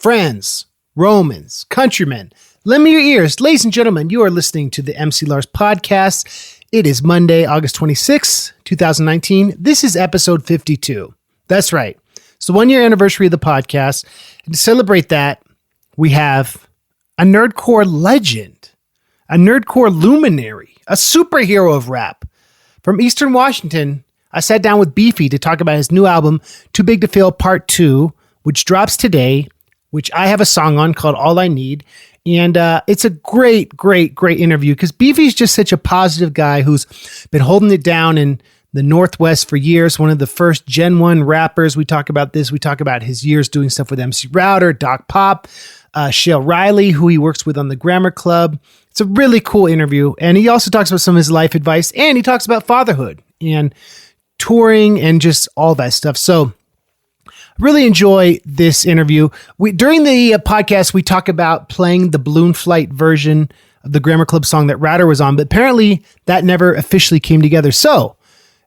Friends, Romans, countrymen, lend me your ears. Ladies and gentlemen, you are listening to the MC Lars podcast. It is Monday, August 26, 2019. This is episode 52. That's right. It's the 1-year anniversary of the podcast. And to celebrate that, we have a nerdcore legend, a nerdcore luminary, a superhero of rap. From Eastern Washington, I sat down with Beefy to talk about his new album, Too Big to Fail Part 2, which drops today, which I have a song on called All I Need. And it's a great interview because Beefy's just such a positive guy who's been holding it down in the Northwest for years. One of the first Gen 1 rappers. We talk about this. We talk about his years doing stuff with MC Router, Doc Pop, Shale Riley, who he works with on the Grammar Club. It's a really cool interview. And he also talks about some of his life advice, and he talks about fatherhood and touring and just all that stuff. So really enjoy this interview. During the podcast, we talk about playing the Balloon Flight version of the Grammar Club song that Router was on, but apparently that never officially came together. So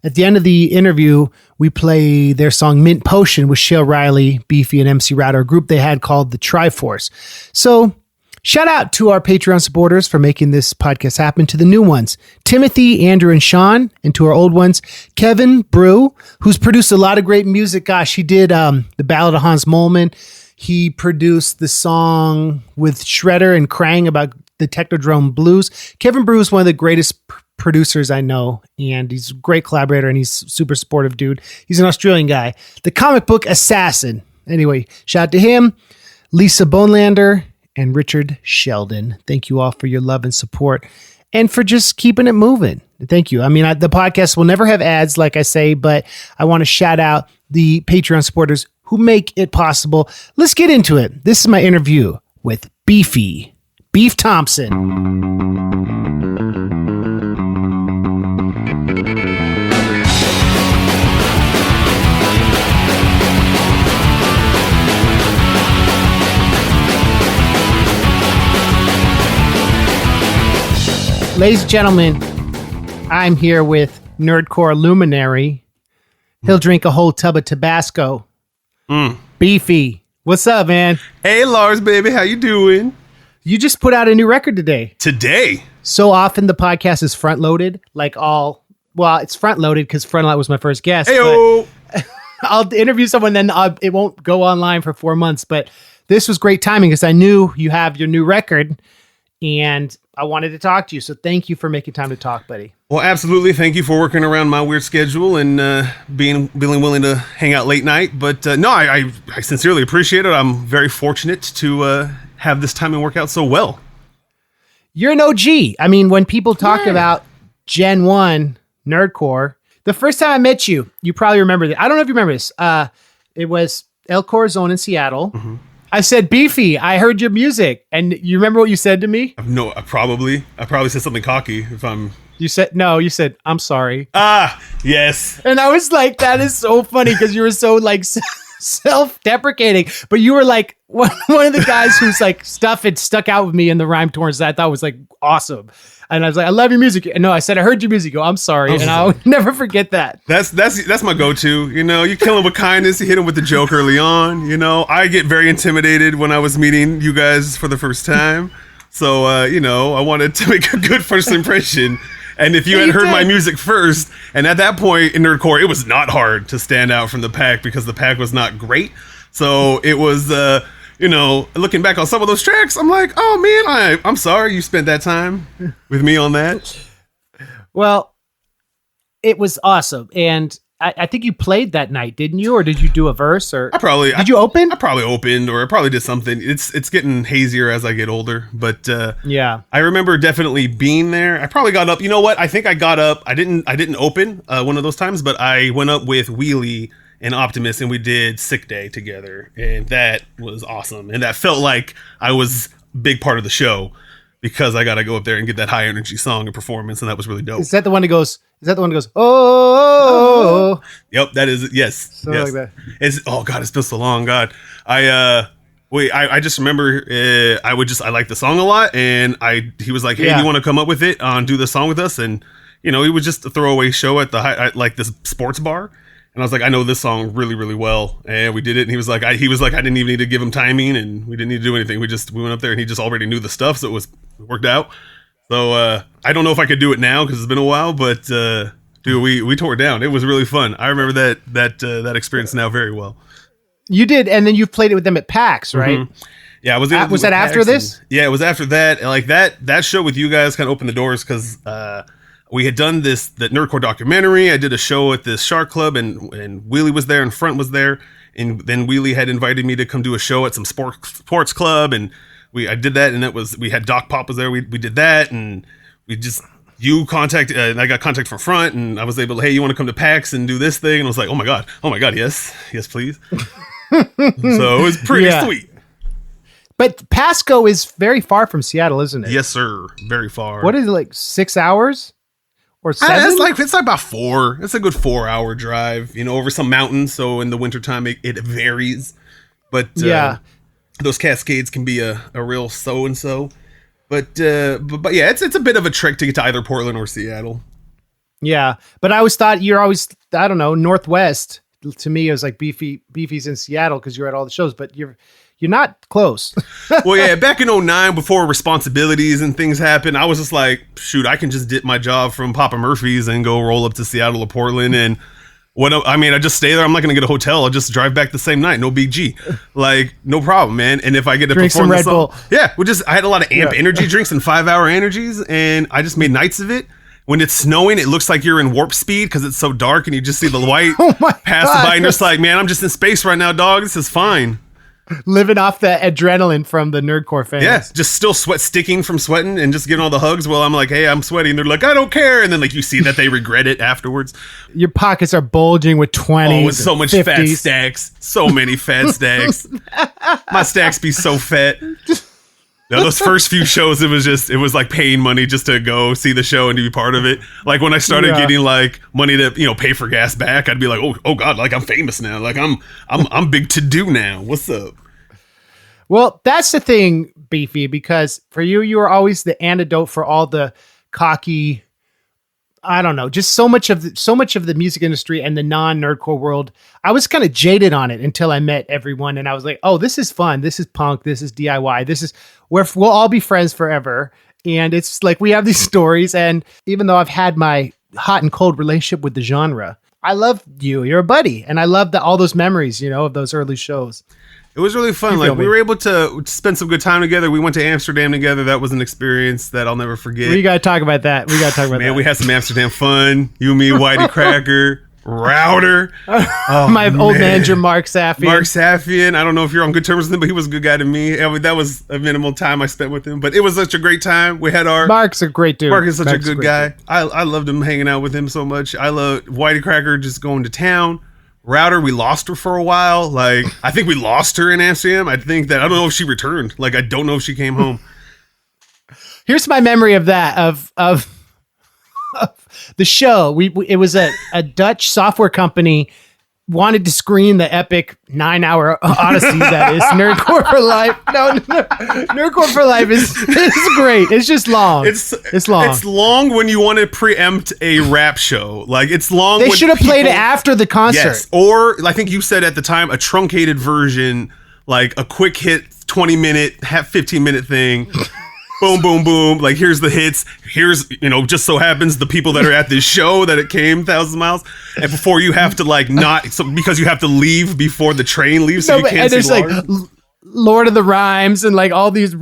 at the end of the interview, we play their song Mint Potion with Shale Riley, Beefy, and MC Router, a group they had called the Triforce. So shout out to our Patreon supporters for making this podcast happen, to the new ones, Timothy, Andrew, and Sean, and to our old ones, Kevin Brew, who's produced a lot of great music. Gosh, he did the Ballad of Hans Moleman. He produced the song with Shredder and Krang about the Technodrome Blues. Kevin Brew is one of the greatest producers I know, and he's a great collaborator, and he's a super supportive dude. He's an Australian guy. The comic book assassin. Anyway, shout out to him, Lisa Bonelander, and Richard Sheldon. Thank you all for your love and support and for just keeping it moving. Thank you. I mean, the podcast will never have ads, like I say, but I want to shout out the Patreon supporters who make it possible. Let's get into it. This is my interview with Beefy, Beef Thompson. Ladies and gentlemen, I'm here with nerdcore luminary. He'll drink a whole tub of Tabasco. Beefy, what's up, man? Hey, Lars, baby, how you doing? You just put out a new record today. Today? So often the podcast is front-loaded, it's front-loaded because Frontlight was my first guest. Hey-o! I'll interview someone, then it won't go online for 4 months. But this was great timing because I knew you have your new record, and I wanted to talk to you. So thank you for making time to talk, buddy. Well, absolutely. Thank you for working around my weird schedule and being willing to hang out late night. But no, I sincerely appreciate it. I'm very fortunate to have this time and work out so well. You're an OG. I mean, when people talk about Gen 1 nerdcore, the first time I met you, you probably remember that. I don't know if you remember this. It was El Corazon in Seattle. Mm-hmm. I said, Beefy, I heard your music. And you remember what you said to me? No, I probably said something cocky if I'm... You said, I'm sorry. Ah, yes. And I was like, that is so funny because you were so like self-deprecating. But you were like one of the guys whose like stuff had stuck out with me in the rhyme torrents that I thought was like awesome. And I was like, I love your music. And no, I said, I heard your music. I'm sorry. And I'll never forget that. That's my go-to. You know, you kill him with kindness. You hit him with the joke early on. You know, I get very intimidated when I was meeting you guys for the first time. So, I wanted to make a good first impression. And if you had heard my music first, and at that point in nerdcore, it was not hard to stand out from the pack because the pack was not great. So it was, looking back on some of those tracks, I'm like, oh man, I'm sorry you spent that time with me on that. Well, it was awesome. And I think you played that night, didn't you? Or did you do a verse? Or did you open? I probably opened, or I probably did something. It's getting hazier as I get older, but yeah, I remember definitely being there. I probably got up. You know what? I think I got up. I didn't open one of those times, but I went up with Wheelie and Optimus, and we did Sick Day together, and that was awesome. And that felt like I was a big part of the show because I got to go up there and get that high energy song and performance, and that was really dope. Is that the one that goes? Oh. Yep, that is it. Yes. Something like that. Oh God, it's been so long. God, I just remember I liked the song a lot, and he was like, hey, do you want to come up with it do the song with us? And it was just a throwaway show at the this sports bar. And I was like, I know this song really, really well. And we did it. And he was like, I didn't even need to give him timing, and we didn't need to do anything. We went up there and he just already knew the stuff. So it worked out. So I don't know if I could do it now because it's been a while, but dude, we tore it down. It was really fun. I remember that experience now very well. You did. And then you played it with them at PAX, right? Mm-hmm. Yeah, I was. Was that after this? Yeah, it was after that. And like that show with you guys kind of opened the doors because we had done the nerdcore documentary. I did a show at this Shark Club, and Wheelie was there, and Front was there, and then Wheelie had invited me to come do a show at some sports club, and I did that, and we had Doc Pop was there. We did that, and you contacted, and I got contact from Front, and I was able to, hey, you want to come to PAX and do this thing? And I was like, oh my god, yes, please. So it was pretty sweet. But Pasco is very far from Seattle, isn't it? Yes, sir. Very far. What is it, like 6 hours or 7? It's like about 4. It's a good 4-hour drive, over some mountains. So in the wintertime, it varies. But those Cascades can be a real so-and-so. But yeah, it's a bit of a trek to get to either Portland or Seattle. Yeah, but I always thought you're always, I don't know, Northwest. To me, it was like Beefy's in Seattle because you're at all the shows, but you're not close. Well, yeah, back in 2009, before responsibilities and things happened, I was just like, shoot, I can just dip my job from Papa Murphy's and go roll up to Seattle or Portland. And I just stay there. I'm not going to get a hotel. I'll just drive back the same night. No big G. Like, no problem, man. And if I get to drink perform some Red Bull. Yeah, I had a lot of amp energy drinks and 5-hour energies, and I just made nights of it. When it's snowing, it looks like you're in warp speed because it's so dark and you just see the light pass by, and you're just like, man, I'm just in space right now, dog. This is fine. Living off the adrenaline from the nerdcore fans. Yeah, just still sticking from sweating and just getting all the hugs while I'm like, hey, I'm sweating. They're like, I don't care. And then like you see that they regret it afterwards. Your pockets are bulging with 20s. Oh, with so much 50s. fat stacks. So many fat stacks. My stacks be so fat. Now, those first few shows, it was like paying money just to go see the show and to be part of it. Like when I started getting like money to, pay for gas back, I'd be like, oh God, like I'm famous now. Like I'm big to do now. What's up? Well, that's the thing, Beefy, because for you were always the antidote for all the cocky, I don't know, just so much of the music industry and the non-nerdcore world. I was kind of jaded on it until I met everyone, and I was like, oh, this is fun. This is punk. This is DIY. This is where we'll all be friends forever. And it's like we have these stories, and even though I've had my hot and cold relationship with the genre, I love you. You're a buddy, and I love all those memories, of those early shows. It was really fun. Like we were able to spend some good time together. We went to Amsterdam together. That was an experience that I'll never forget. We got to talk about that. Man, we had some Amsterdam fun. You, me, Whitey Cracker, Router. My old manager, Mark Safian. I don't know if you're on good terms with him, but he was a good guy to me. I mean, that was a minimal time I spent with him, but it was such a great time. We had Mark's a great dude. Mark is such a good guy. I loved him hanging out with him so much. I loved Whitey Cracker just going to town. Router, we lost her for a while. Like, I think we lost her in Amsterdam. I don't know if she returned. Like, I don't know if she came home. Here's my memory of that, of the show. It was a Dutch software company wanted to screen the epic 9-hour odyssey that is Nerdcore for Life. No, Nerdcore for Life is great. It's just long. It's long. It's long when you want to preempt a rap show. Like, it's long. They should have played it after the concert. Yes, or I think you said at the time a truncated version, like a quick hit 20-minute, 15-minute thing. Boom, boom, boom. Like, here's the hits. Here's, just so happens the people that are at this show that it came thousands of miles. And before you have to because you have to leave before the train leaves, so you can't see Lars. Like Lord of the Rhymes and like all these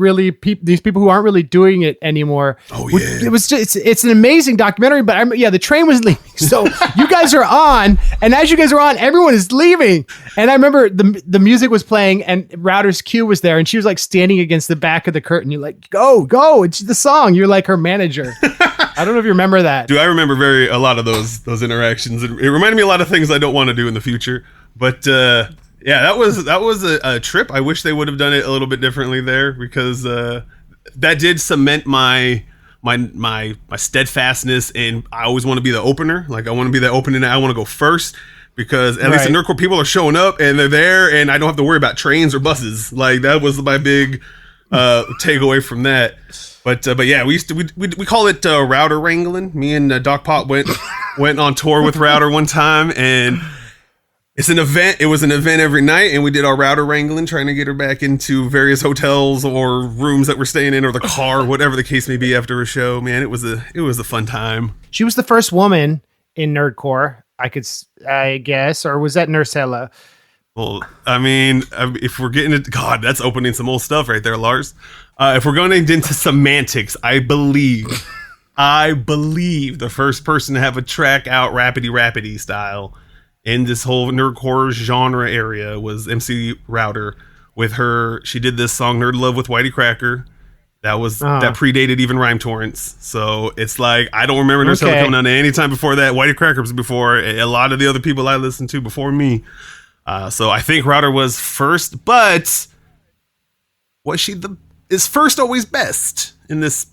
these people who aren't really doing it anymore. Oh yeah, it was just it's an amazing documentary. But the train was leaving, so you guys are on, and as you guys are on, everyone is leaving. And I remember the music was playing, and Router's cue was there, and she was like standing against the back of the curtain. You're like, go! It's the song. You're like her manager. I don't know if you remember that. Dude, I remember a lot of those interactions. It reminded me a lot of things I don't want to do in the future, but. Yeah, that was a trip. I wish they would have done it a little bit differently there because that did cement my steadfastness, and I always want to be the opener. Like, I want to be the opening. I want to go first because at least the nerdcore people are showing up and they're there, and I don't have to worry about trains or buses. Like, that was my big takeaway from that. But yeah, we call it Router wrangling. Me and Doc Pop went on tour with Router one time, and It's an event. It was an event every night, and we did our router wrangling, trying to get her back into various hotels or rooms that we're staying in, or the car, whatever the case may be. After a show, man, it was a fun time. She was the first woman in nerdcore, I guess, or was that Nursella? Well, I mean, if we're getting it, God, that's opening some old stuff right there, Lars. If we're going into semantics, I believe the first person to have a track out rapidy style in this whole nerdcore genre area was MC Router with her. She did this song Nerd Love with Whitey Cracker. That predated even Rhyme Torrents. So it's like, I don't remember Nursella coming on any time before that. Whitey Cracker was before a lot of the other people I listened to before me. So I think Router was first, but was she is first always best in this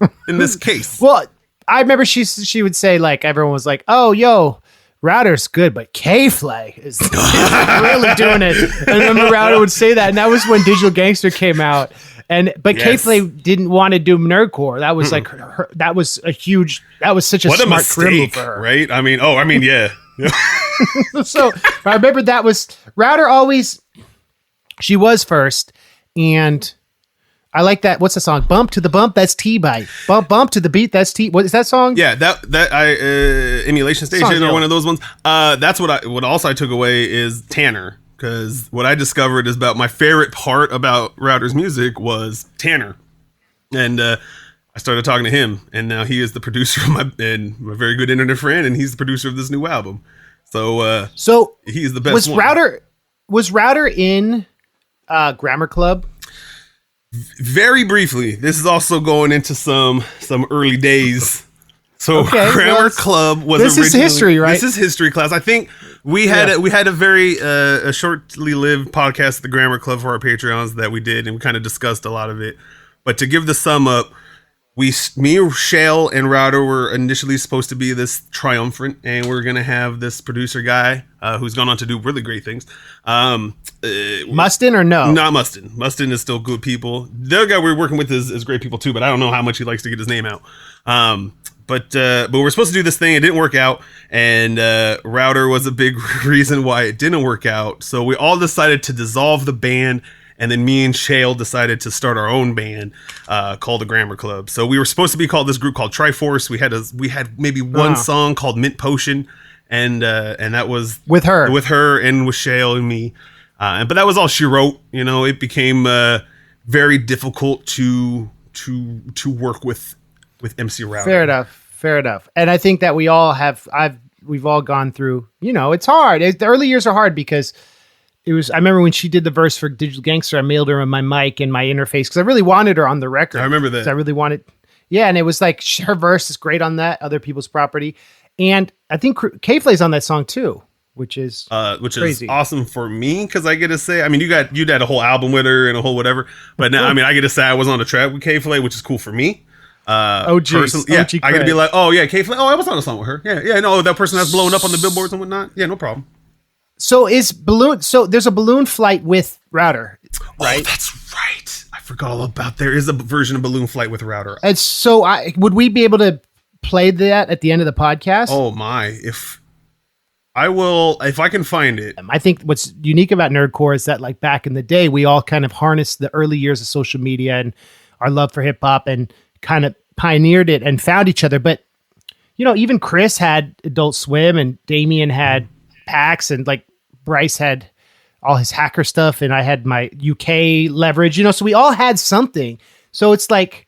case? Well, I remember she would say, like, everyone was like, oh, yo, Router's good, but K-Flay is really doing it. And I remember Router would say that, and that was when Digital Gangster came out. But yes. K-Flay didn't want to do nerdcore. That was like that was such a smart career move for her, right? I mean, yeah. So I remember that was Router always. She was first, and I like that. What's the song? Bump to the bump. That's T-Bite. Bump to the beat. That's T. What is that song? Yeah, that Emulation Station or one of those ones. That's what I took away is Tanner, because what I discovered is about my favorite part about Router's music was Tanner, and I started talking to him, and now he is the producer of my very good internet friend, and he's the producer of this new album. So he's the best. Was Router in Grammar Club? Very briefly. This is also going into some early days. So Grammar Club was this is history, right? This is history class. I think we had a very a shortly lived podcast at the Grammar Club for our Patreons that we did, and we kind of discussed a lot of it. But to give the sum up, me, Shale, and Router were initially supposed to be this triumvirate, and we're gonna have this producer guy who's gone on to do really great things. Mustin or no? Not Mustin. Mustin is still good people. The other guy we're working with is great people too, but I don't know how much he likes to get his name out. But we're supposed to do this thing. It didn't work out, and Router was a big reason why it didn't work out. So we all decided to dissolve the band. And then me and Shale decided to start our own band called the Grammar Club. So we were supposed to be called this group called Triforce. We had maybe one song called Mint Potion, and that was with her and with Shale and me. But that was all she wrote. You know, it became very difficult to work with MC Router. Fair enough. And I think that we've all gone through. You know, it's hard. The early years are hard because. I remember when she did the verse for Digital Gangster, I mailed her my mic and my interface because I really wanted her on the record. I remember that. I really wanted, and it was like her verse is great on that, other people's property. And I think K-Flay's on that song too, which is crazy. Is awesome for me because I get to say, I mean, you had a whole album with her and a whole whatever, but now, I mean, I get to say I was on a track with K-Flay, which is cool for me. Personally, yeah, I get to be like, oh yeah, K-Flay, I was on a song with her. Yeah, no, that person that's blowing up on the billboards and whatnot. Yeah, no problem. So there's a balloon flight with Router, right? Oh, that's right. I forgot all about. There is a version of Balloon Flight with Router. And so would we be able to play that at the end of the podcast? Oh my! If I can find it. I think what's unique about nerdcore is that, like, back in the day, we all kind of harnessed the early years of social media and our love for hip hop and kind of pioneered it and found each other. But you know, even Chris had Adult Swim and Damien had PAX, and like Bryce had all his hacker stuff, and I had my UK leverage, you know, so we all had something. So it's like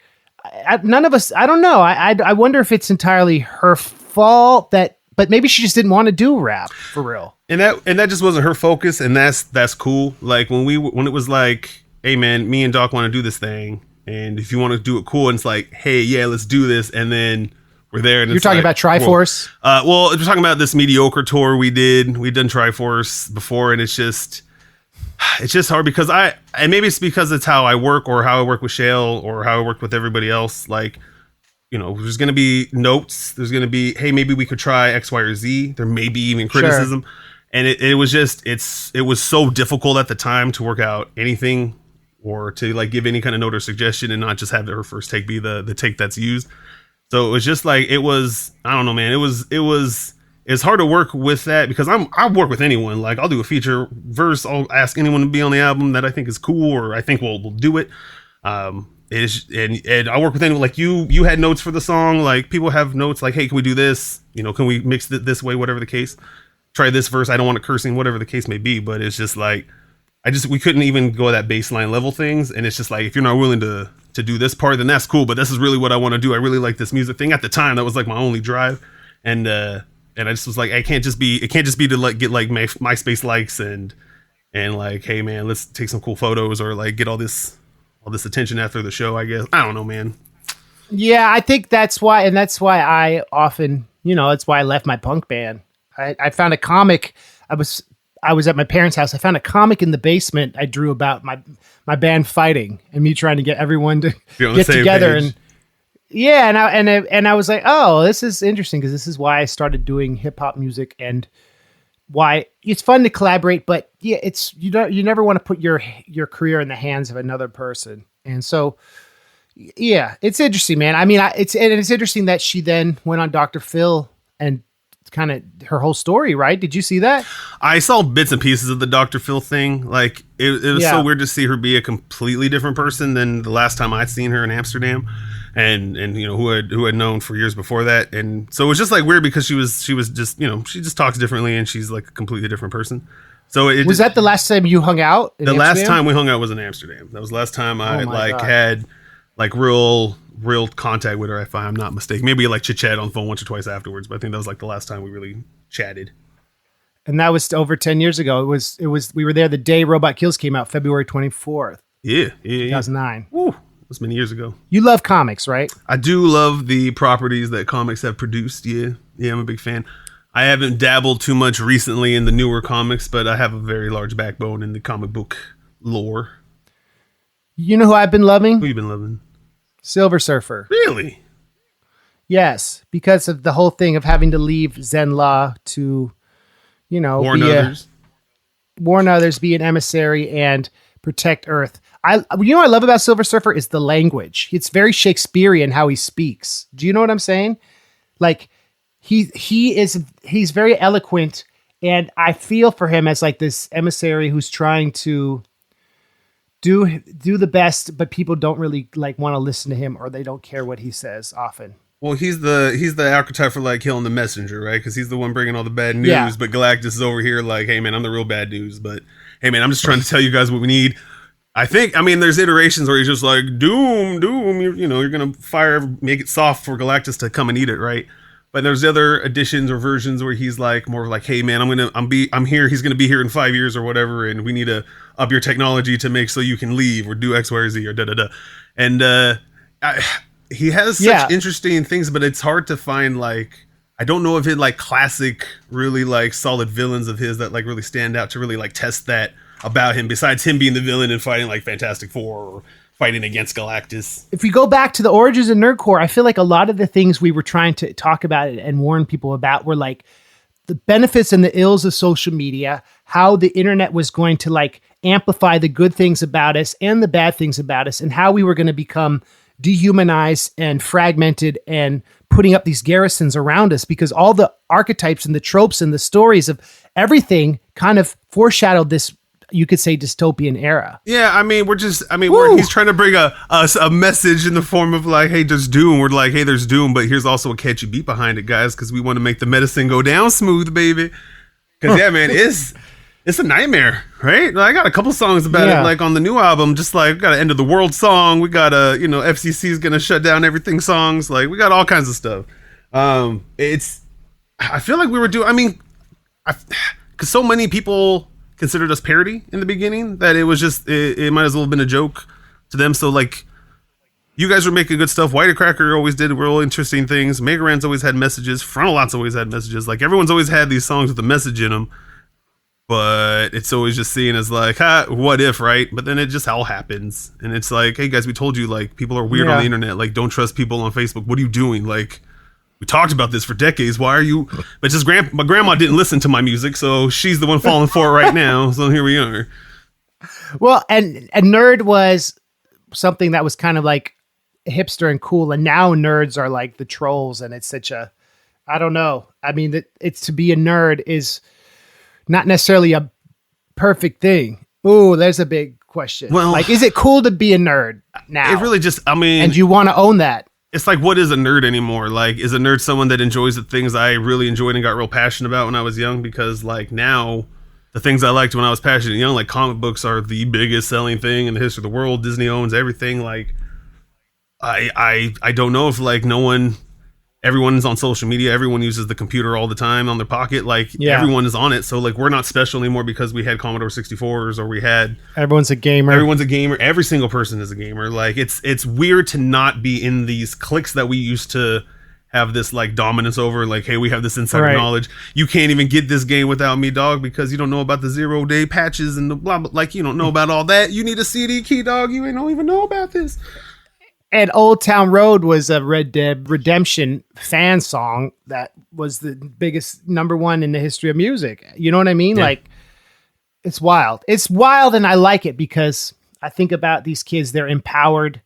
none of us, I don't know. I wonder if it's entirely her fault but maybe she just didn't want to do rap for real. And that just wasn't her focus. And that's cool. Like when it was like, hey man, me and Doc want to do this thing. And if you want to do it cool, and it's like, hey, yeah, let's do this. And then we're there. And you're talking about Triforce? Well, we're talking about this mediocre tour we did. We've done Triforce before, and it's just hard because and maybe it's because it's how I work or how I work with Shale or how I work with everybody else. Like, you know, there's going to be notes. There's going to be, hey, maybe we could try X, Y, or Z. There may be even criticism. Sure. And it was just, it was so difficult at the time to work out anything or to like give any kind of note or suggestion and not just have her first take be the take that's used. So it was just like, I don't know, man. It was it's hard to work with that because I'll work with anyone. Like I'll do a feature verse. I'll ask anyone to be on the album that I think is cool or I think we'll do it. And I work with anyone. Like you had notes for the song. Like people have notes like, hey, can we do this? You know, can we mix it this way? Whatever the case. Try this verse. I don't want to cursing, whatever the case may be. But it's just like, we couldn't even go that baseline level things. And it's just like, if you're not willing to do this part, then that's cool. But this is really what I want to do. I really like this music thing. At the time, that was like my only drive. And I just was like, it can't just be to like get like MySpace likes and like, hey man, let's take some cool photos or like get all this attention after the show, I guess. I don't know, man. Yeah, I think that's why I often, that's why I left my punk band. I found a comic. I was at my parents' house. I found a comic in the basement I drew about my band fighting and me trying to get everyone to get together. Page. And I was like, oh, this is interesting because this is why I started doing hip hop music and why it's fun to collaborate, but yeah, you never want to put your career in the hands of another person. And so, yeah, it's interesting, man. I mean, it's interesting that she then went on Dr. Phil and kind of her whole story, right? Did you see that? I saw bits and pieces of the Dr. Phil thing. Like it was so weird to see her be a completely different person than the last time I'd seen her in Amsterdam. And who had known for years before that, and so it was just like weird because she was just she just talks differently and she's like a completely different person. So was that the last time you hung out? The last time we hung out was in Amsterdam. That was the last time I had like real contact with her. If I'm not mistaken, maybe like chit chat on the phone once or twice afterwards, but I think that was like the last time we really chatted. And that was over 10 years ago. It was we were there the day Robot Kills came out, February 24th. Yeah, 2009. Woo. That's many years ago. You love comics, right? I do love the properties that comics have produced. Yeah, I'm a big fan. I haven't dabbled too much recently in the newer comics, but I have a very large backbone in the comic book lore. You know who I've been loving? Who you been loving? Silver Surfer. Really? Yes, because of the whole thing of having to leave Zenla to, warn others, be an emissary, and protect Earth. What I love about Silver Surfer is the language. It's very Shakespearean how he speaks. Do you know what I'm saying? Like he's very eloquent, and I feel for him as like this emissary who's trying to do the best, but people don't really like want to listen to him or they don't care what he says often. Well, he's the archetype for like killing the messenger, right? Because he's the one bringing all the bad news, but Galactus is over here like, hey man, I'm the real bad news, but hey man, I'm just trying to tell you guys what we need. There's iterations where he's just like, doom, you're going to make it soft for Galactus to come and eat it, right? But there's other editions or versions where he's like, more like, hey man, I'm here. He's going to be here in 5 years or whatever. And we need to up your technology to make so you can leave or do X, Y, or Z or da-da-da. And he has such interesting things, but it's hard to find like, I don't know if it like classic, really like solid villains of his that like really stand out to really like test that about him, besides him being the villain and fighting like Fantastic Four or fighting against Galactus. If we go back to the origins of nerdcore, I feel like a lot of the things we were trying to talk about and warn people about were like the benefits and the ills of social media, how the internet was going to like amplify the good things about us and the bad things about us, and how we were going to become dehumanized and fragmented and putting up these garrisons around us because all the archetypes and the tropes and the stories of everything kind of foreshadowed this, you could say, dystopian era. Yeah, he's trying to bring a message in the form of like, hey, there's doom. We're like, hey, there's doom, but here's also a catchy beat behind it, guys, because we want to make the medicine go down smooth, baby. Because yeah, man, it's a nightmare, right? I got a couple songs about it, like on the new album. Just like we got an End of the World song, we got a FCC's gonna shut down everything songs. Like we got all kinds of stuff. I feel like we were doing. Because so many people considered us parody in the beginning that it was just it might as well have been a joke to them. So like you guys were making good stuff. White Cracker always did real interesting things. Mega Ran's always had messages. Frontalot's always had messages. Like everyone's always had these songs with a message in them, but it's always just seen as like, what if, right? But then it just all happens, and it's like, hey guys, we told you like people are weird on the internet. Like don't trust people on Facebook. What are you doing? Like we talked about this for decades. Why are you? But just my grandma didn't listen to my music, so she's the one falling for it right now. So here we are. Well, and nerd was something that was kind of like hipster and cool, and now nerds are like the trolls, and it's such a I don't know. I mean, it's to be a nerd is not necessarily a perfect thing. Ooh, there's a big question. Well, like, is it cool to be a nerd now? It really just, I mean, and you want to own that. It's like, what is a nerd anymore? Like, is a nerd someone that enjoys the things I really enjoyed and got real passionate about when I was young? Because like now, the things I liked when I was passionate and young, like comic books are the biggest selling thing in the history of the world. Disney owns everything. Like, I don't know if like everyone's on social media. Everyone uses the computer all the time on their pocket. Like everyone is on it. So like we're not special anymore because we had Commodore 64s or we had. Everyone's a gamer. Everyone's a gamer. Every single person is a gamer. Like it's weird to not be in these cliques that we used to have this like dominance over. Like, hey, we have this insider knowledge. You can't even get this game without me, dog, because you don't know about the 0-day patches and the blah blah. Like you don't know about all that. You need a CD key, dog. You don't even know about this. And Old Town Road was a Red Dead Redemption fan song that was the biggest #1 in the history of music. You know what I mean? Yeah. Like, it's wild. It's wild, and I like it because I think about these kids. They're empowered,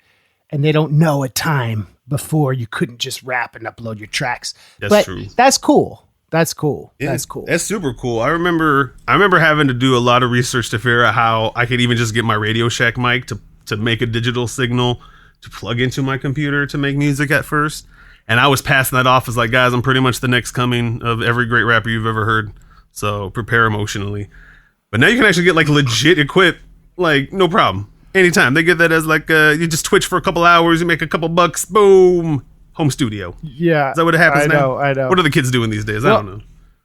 and they don't know a time before you couldn't just rap and upload your tracks. That's true. That's cool. That's cool. Yeah, that's cool. That's super cool. I remember having to do a lot of research to figure out how I could even just get my Radio Shack mic to make a digital signal to plug into my computer to make music at first. And I was passing that off as like, guys, I'm pretty much the next coming of every great rapper you've ever heard. So prepare emotionally. But now you can actually get like legit equip, like no problem. Anytime. They get that as like, you just Twitch for a couple hours, you make a couple bucks, boom, home studio. Yeah. Is that what happens now? I know. What are the kids doing these days? Well, I don't know.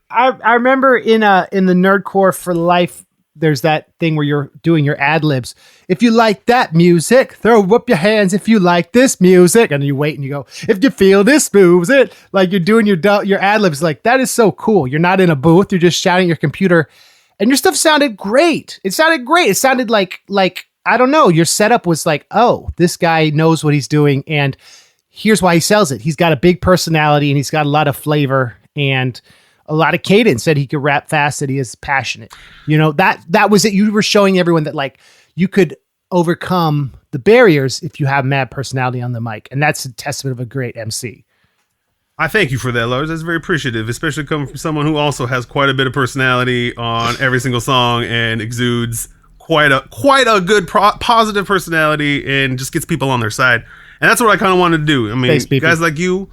I remember in the Nerdcore for Life, there's that thing where you're doing your ad libs. If you like that music, throw up your hands. If you like this music, and you wait and you go, if you feel this moves it, like you're doing your ad libs. Like that is so cool. You're not in a booth. You're just shouting at your computer, and your stuff sounded great. It sounded great. It sounded like I don't know. Your setup was like, oh, this guy knows what he's doing, and here's why he sells it. He's got a big personality, and he's got a lot of flavor and a lot of cadence, that he could rap fast, that he is passionate. You know, that was it. You were showing everyone that like you could overcome the barriers if you have mad personality on the mic. And that's a testament of a great MC. I thank you for that, Lars. That's very appreciative, especially coming from someone who also has quite a bit of personality on every single song and exudes quite a good positive personality and just gets people on their side. And that's what I kind of wanted to do. I mean, thanks, guys like you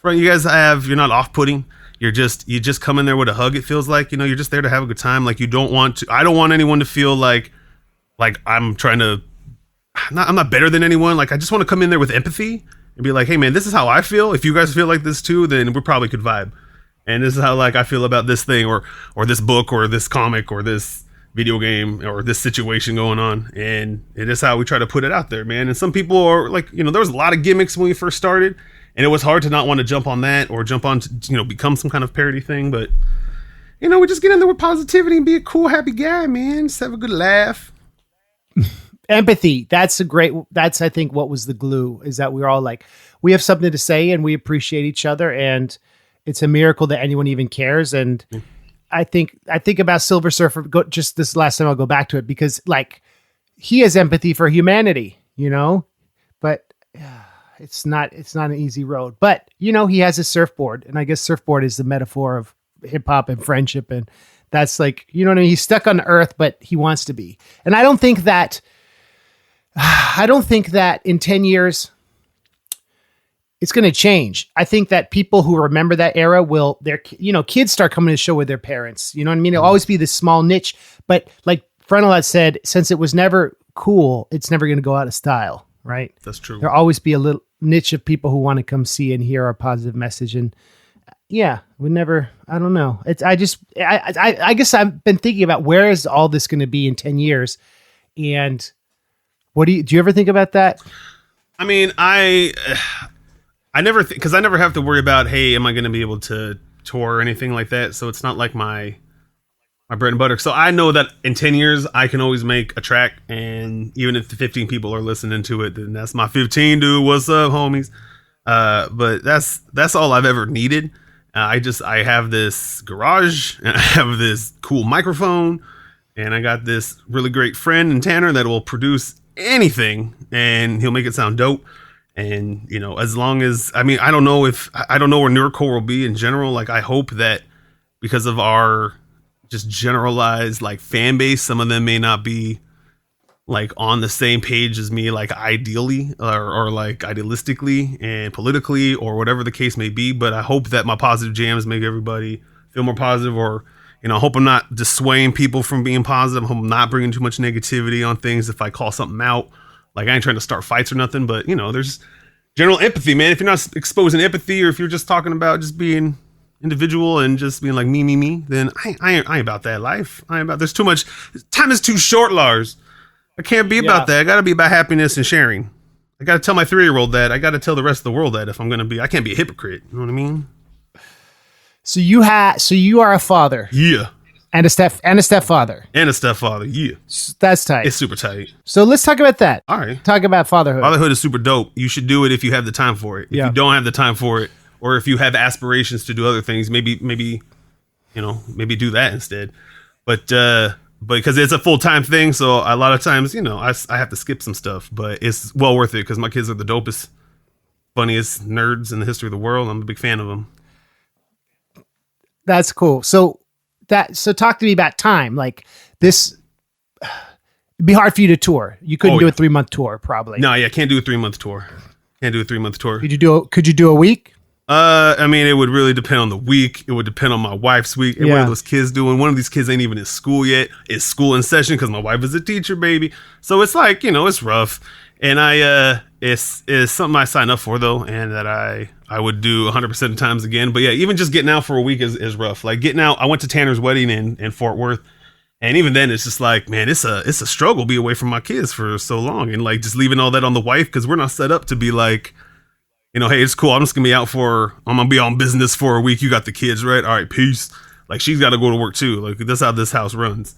guys you're not off-putting. You just come in there with a hug. It feels like, you're just there to have a good time. Like I don't want anyone to feel like I'm not better than anyone. Like I just want to come in there with empathy and be like, hey man, this is how I feel. If you guys feel like this too, then we probably could vibe. And this is how like I feel about this thing or this book or this comic or this video game or this situation going on. And it is how we try to put it out there, man. And some people are like, there was a lot of gimmicks when we first started. And it was hard to not want to jump on that or jump on to, become some kind of parody thing. But, we just get in there with positivity and be a cool, happy guy, man. Just have a good laugh. Empathy. That's I think what was the glue, is that we're all like, we have something to say and we appreciate each other. And it's a miracle that anyone even cares. And I think about Silver Surfer, just this last time I'll go back to it, because like he has empathy for humanity, but it's not an easy road, but he has a surfboard, and I guess surfboard is the metaphor of hip hop and friendship. And that's like, what I mean? He's stuck on earth, but he wants to be. And I don't think that in 10 years it's going to change. I think that people who remember that era kids start coming to the show with their parents, you know what I mean? It'll always be this small niche, but like Frontalot said, since it was never cool, it's never going to go out of style. Right. That's true. There'll always be a little niche of people who want to come see and hear our positive message. And I don't know. I guess I've been thinking about where is all this going to be in 10 years? And do you ever think about that? I mean, I never, because I never have to worry about, hey, am I going to be able to tour or anything like that? So it's not like my bread and butter. So I know that in 10 years, I can always make a track. And even if the 15 people are listening to it, then that's my 15, dude. What's up, homies? But that's all I've ever needed. I have this garage and I have this cool microphone and I got this really great friend in Tanner that will produce anything and he'll make it sound dope. And, you know, as long as, I mean, I don't know where nerdcore will be in general. Like, I hope that because of our just generalized like fan base, some of them may not be like on the same page as me, like ideally or like idealistically and politically or whatever the case may be. But I hope that my positive jams make everybody feel more positive, or, you know, I hope I'm not dissuading people from being positive. I hope I'm not bringing too much negativity on things. If I call something out, like, I ain't trying to start fights or nothing, but, you know, there's general empathy, man. If you're not exposing empathy, or if you're just talking about just being individual and just being like me, then I ain't about that life. There's too much. Time is too short, Lars. I can't be about that. I got to be about happiness and sharing. I got to tell my 3-year-old that. I got to tell the rest of the world that if I'm going to be, I can't be a hypocrite. You know what I mean? So you are a father. Yeah. And a stepfather. And a stepfather. Yeah. That's tight. It's super tight. So let's talk about that. All right. Talk about fatherhood. Fatherhood is super dope. You should do it if you have the time for it. If you don't have the time for it, or if you have aspirations to do other things, maybe, you know, maybe do that instead. But because it's a full-time thing, so a lot of times, you know, I have to skip some stuff, but it's well worth it because my kids are the dopest, funniest nerds in the history of the world. I'm a big fan of them. That's cool. So talk to me about time. Like this, it'd be hard for you to tour. You couldn't do a 3-month tour, probably. No, yeah, can't do a 3-month tour. Can't do a 3-month tour. Could you do a week? I mean, it would really depend on the week. It would depend on my wife's week and what are those kids doing. One of these kids ain't even in school yet. It's school in session because my wife is a teacher, baby. So it's like, you know, it's rough. And it's something I signed up for though, and that I would do 100% of times again. But yeah, even just getting out for a week is rough. Like getting out, I went to Tanner's wedding in Fort Worth, and even then it's just like, man, it's a struggle be away from my kids for so long, and like just leaving all that on the wife because we're not set up to be like, you know, hey, it's cool. I'm gonna be on business for a week. You got the kids, right? All right, peace. Like she's got to go to work too. Like that's how this house runs.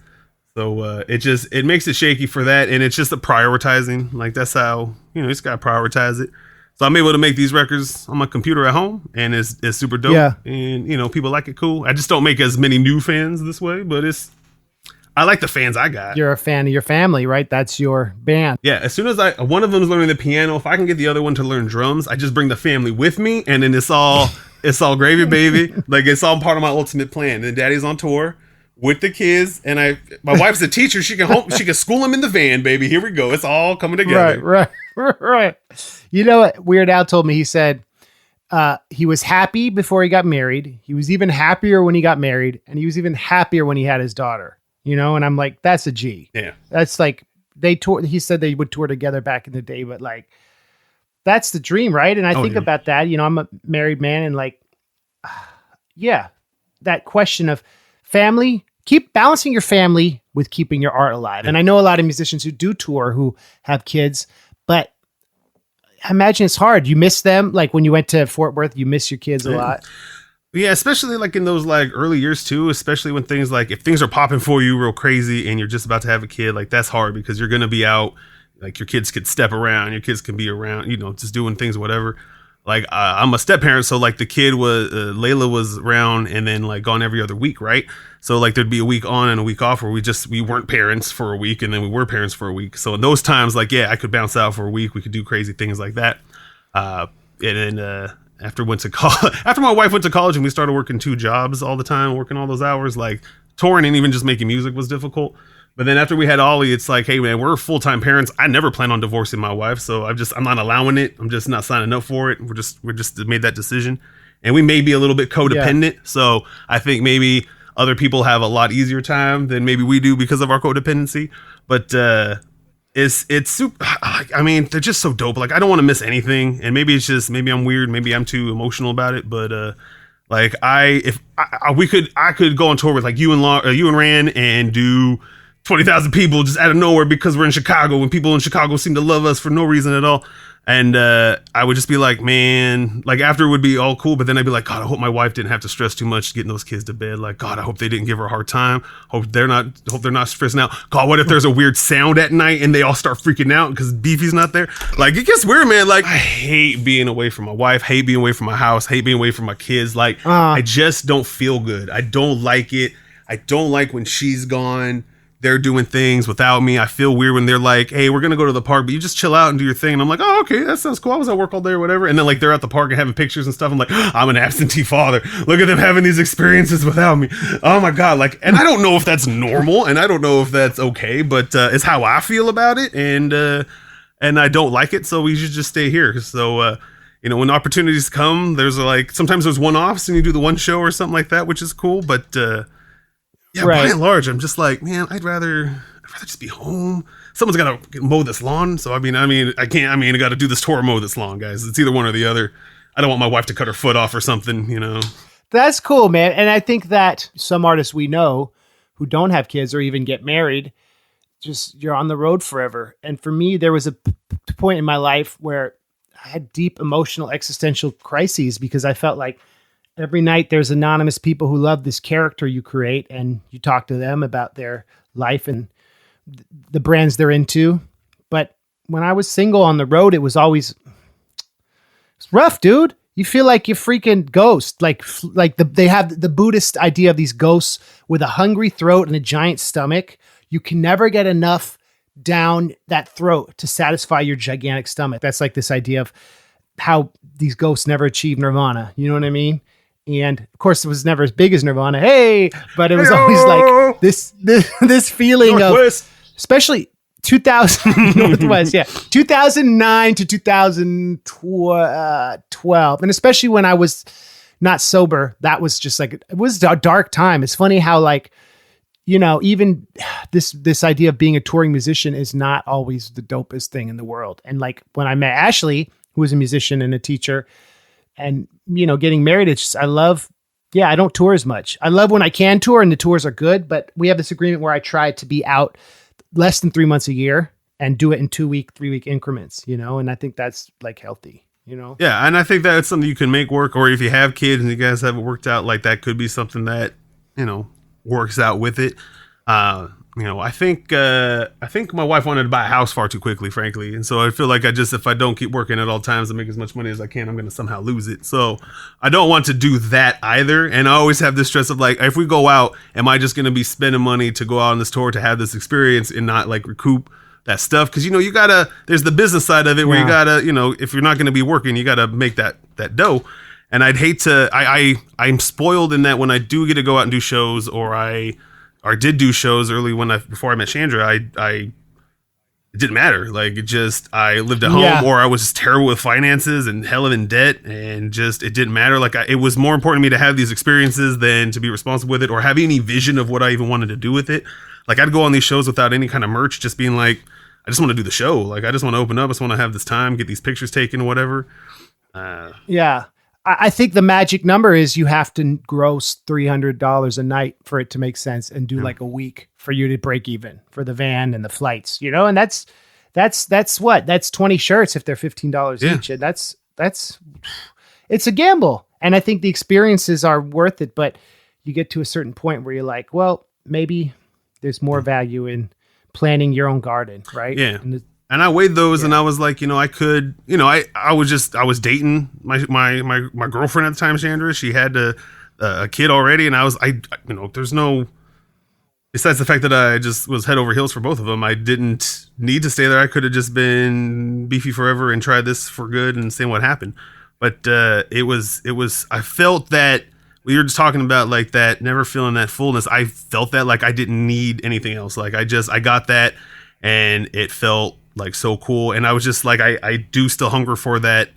So it makes it shaky for that, and it's just the prioritizing. Like that's how, you know, you just gotta prioritize it. So I'm able to make these records on my computer at home, and it's super dope. Yeah. And you know, people like it cool. I just don't make as many new fans this way, but I like the fans I got. You're a fan of your family, right? That's your band. Yeah. As soon as one of them is learning the piano, if I can get the other one to learn drums, I just bring the family with me, and then it's all gravy, baby. Like it's all part of my ultimate plan. And Daddy's on tour with the kids, and my wife's a teacher. She can school them in the van, baby. Here we go. It's all coming together. Right. You know what Weird Al told me? He said he was happy before he got married. He was even happier when he got married, and he was even happier when he had his daughter. You know, and I'm like, that's a G. Yeah. That's like they tour. He said they would tour together back in the day, but like, that's the dream, right? And I think about that. You know, I'm a married man, and like, yeah, that question of family. Keep balancing your family with keeping your art alive. Yeah. And I know a lot of musicians who do tour who have kids, but I imagine it's hard. You miss them, like when you went to Fort Worth. You miss your kids a lot. Yeah, especially like in those like early years too, especially when things like if things are popping for you real crazy and you're just about to have a kid, like that's hard because you're going to be out, like your kids could step around, your kids can be around, you know, just doing things, whatever. Like I'm a step parent. So like the kid Layla was around and then like gone every other week. Right. So like there'd be a week on and a week off where we weren't parents for a week and then we were parents for a week. So in those times, like, yeah, I could bounce out for a week. We could do crazy things like that. And then, after my wife went to college and we started working 2 jobs all the time, working all those hours, like touring and even just making music was difficult. But then after we had Ollie, it's like, hey man, we're full-time parents. I never plan on divorcing my wife. So I'm not allowing it. I'm just not signing up for it. We're just made that decision, and we may be a little bit codependent. Yeah. So I think maybe other people have a lot easier time than maybe we do because of our codependency. But, it's super. I mean, they're just so dope. Like, I don't want to miss anything, and maybe I'm weird, maybe I'm too emotional about it. But like, I could go on tour with like you and Ran and do 20,000 people just out of nowhere because we're in Chicago, and people in Chicago seem to love us for no reason at all. And I would just be like, man, like after it would be all cool, but then I'd be like, God, I hope my wife didn't have to stress too much getting those kids to bed. Like, God, I hope they didn't give her a hard time. Hope they're not stressing out. God, what if there's a weird sound at night and they all start freaking out because Beefy's not there? Like, it gets weird, man. Like, I hate being away from my wife, hate being away from my house, hate being away from my kids. Like, I just don't feel good. I don't like it. I don't like when she's gone. they're doing things without me. I feel weird when they're like, hey, we're going to go to the park, but you just chill out and do your thing. And I'm like, oh, okay, that sounds cool. I was at work all day or whatever. And then like they're at the park and having pictures and stuff. I'm like, I'm an absentee father. Look at them having these experiences without me. Oh my God. Like, and I don't know if that's normal and I don't know if that's okay, but it's how I feel about it. And I don't like it. So we should just stay here. So, when opportunities come, there's like, sometimes there's one-offs and you do the one show or something like that, which is cool. But, yeah, right. By and large, I'm just like, man, I'd rather just be home. Someone's got to mow this lawn. So, I got to do this tour, mow this lawn, guys. It's either one or the other. I don't want my wife to cut her foot off or something, That's cool, man. And I think that some artists we know who don't have kids or even get married, just you're on the road forever. And for me, there was a point in my life where I had deep emotional existential crises because I felt like every night there's anonymous people who love this character you create and you talk to them about their life and the brands they're into. But when I was single on the road, it was rough, dude. You feel like you're freaking ghost. They have the Buddhist idea of these ghosts with a hungry throat and a giant stomach. You can never get enough down that throat to satisfy your gigantic stomach. That's like this idea of how these ghosts never achieve nirvana. You know what I mean? And of course, it was never as big as Nirvana. Hey, but it was always like this feeling Northwest. Of, especially 2000 Northwest, yeah, 2009 to 2012, and especially when I was not sober, that was just like it was a dark time. It's funny how like even this idea of being a touring musician is not always the dopest thing in the world. And like when I met Ashley, who was a musician and a teacher. And, getting married, it's just, I don't tour as much. I love when I can tour and the tours are good, but we have this agreement where I try to be out less than 3 months a year and do it in 2-week, 3-week increments, and I think that's like healthy, Yeah. And I think that's something you can make work, or if you have kids and you guys have it worked out, like that could be something that, works out with it. I think my wife wanted to buy a house far too quickly, frankly. And so I feel like if I don't keep working at all times and make as much money as I can, I'm going to somehow lose it. So I don't want to do that either. And I always have this stress of like, if we go out, am I just going to be spending money to go out on this tour to have this experience and not like recoup that stuff? Cause there's the business side of it where you gotta, if you're not going to be working, you got to make that dough. And I'd hate to, I'm spoiled in that when I do get to go out and do shows or did do shows early before I met Chandra, it didn't matter. Like I lived at home or I was just terrible with finances and hell in debt and it didn't matter. Like it was more important to me to have these experiences than to be responsible with it or have any vision of what I even wanted to do with it. Like I'd go on these shows without any kind of merch, just being like, I just want to do the show. Like I just want to open up. I just want to have this time, get these pictures taken or whatever. Yeah. I think the magic number is you have to gross $300 a night for it to make sense and do like a week for you to break even for the van and the flights, and that's 20 shirts if they're $15 each. And that's it's a gamble. And I think the experiences are worth it, but you get to a certain point where you're like, well, maybe there's more value in planting your own garden. Right. Yeah. And I weighed those and I was like, I could, I was dating my girlfriend at the time, Chandra. She had a kid already. And there's no, besides the fact that I just was head over heels for both of them, I didn't need to stay there. I could have just been beefy forever and tried this for good and seen what happened. But I felt that we were just talking about like that, never feeling that fullness. I felt that like I didn't need anything else. Like I got that and it felt like so cool. And I was just like, I do still hunger for that,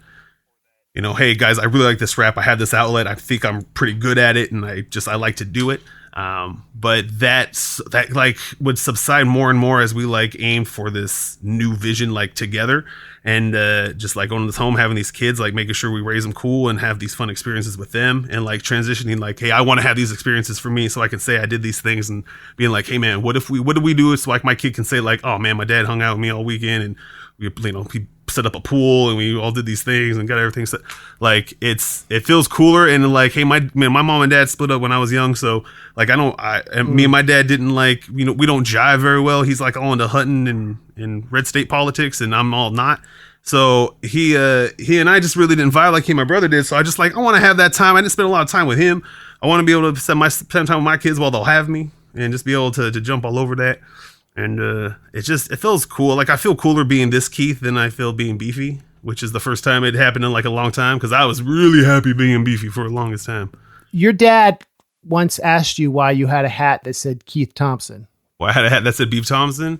hey guys, I really like this rap. I have this outlet. I think I'm pretty good at it. And I like to do it. But that like would subside more and more as we like aim for this new vision, like together and, just like going to this home, having these kids, like making sure we raise them cool and have these fun experiences with them and like transitioning like, hey, I want to have these experiences for me so I can say I did these things and being like, hey man, what did we do? So like my kid can say like, oh man, my dad hung out with me all weekend and we, he set up a pool and we all did these things and got everything set. Like it feels cooler and like, hey, my mom and dad split up when I was young. So like, me and my dad didn't like, we don't jive very well. He's like all into hunting and red state politics and I'm all not. So he and I just really didn't vibe like my brother did. So I just like, I want to have that time. I didn't spend a lot of time with him. I want to be able to spend time with my kids while they'll have me. and just be able to jump all over that. And it feels cool. Like I feel cooler being this Keith than I feel being Beefy, which is the first time it happened in like a long time, because I was really happy being Beefy for the longest time. Your dad once asked you why you had a hat that said Keith Thompson. Well, I had a hat that said Beef Thompson.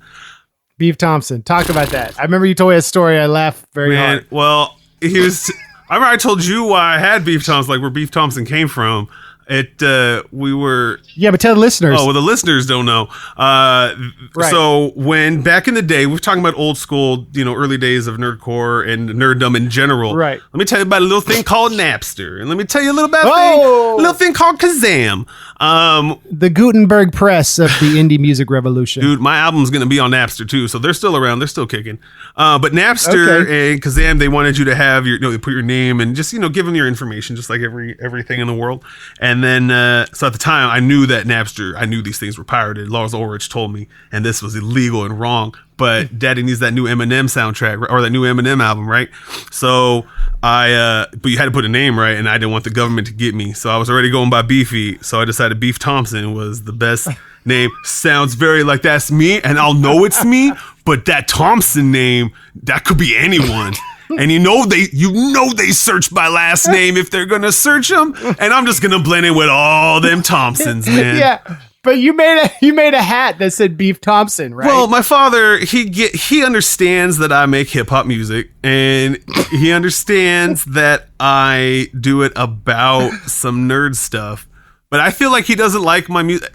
Beef Thompson. Talk about that. I remember you told me a story. I laughed very hard. Well, I remember I told you why I had Beef Thompson, like where Beef Thompson came from. We were... Yeah, but tell the listeners. Oh, well, the listeners don't know. Right. So when back in the day, we're talking about old school, early days of nerdcore and nerddom in general. Right. Let me tell you about a little thing called Napster. And let me tell you a little thing called Kazam. The Gutenberg press of the indie music revolution. Dude, my album's going to be on Napster too. So they're still around. They're still kicking. But Napster and Kazam, they wanted you to have they put your name and just, give them your information, just like everything in the world. And then, so at the time, I knew that Napster, I knew these things were pirated. Lars Ulrich told me, and this was illegal and wrong. But Daddy needs that new Eminem soundtrack, or that new Eminem album, right? So but you had to put a name, right? And I didn't want the government to get me. So I was already going by Beefy. So I decided Beef Thompson was the best name. Sounds very like that's me, and I'll know it's me. But that Thompson name, that could be anyone. And they search by last name if they're gonna search them, and I'm just gonna blend in with all them Thompsons, man. Yeah, but you made a hat that said Beef Thompson, right? Well, my father, he understands that I make hip hop music, and he understands that I do it about some nerd stuff. But I feel like he doesn't like my music.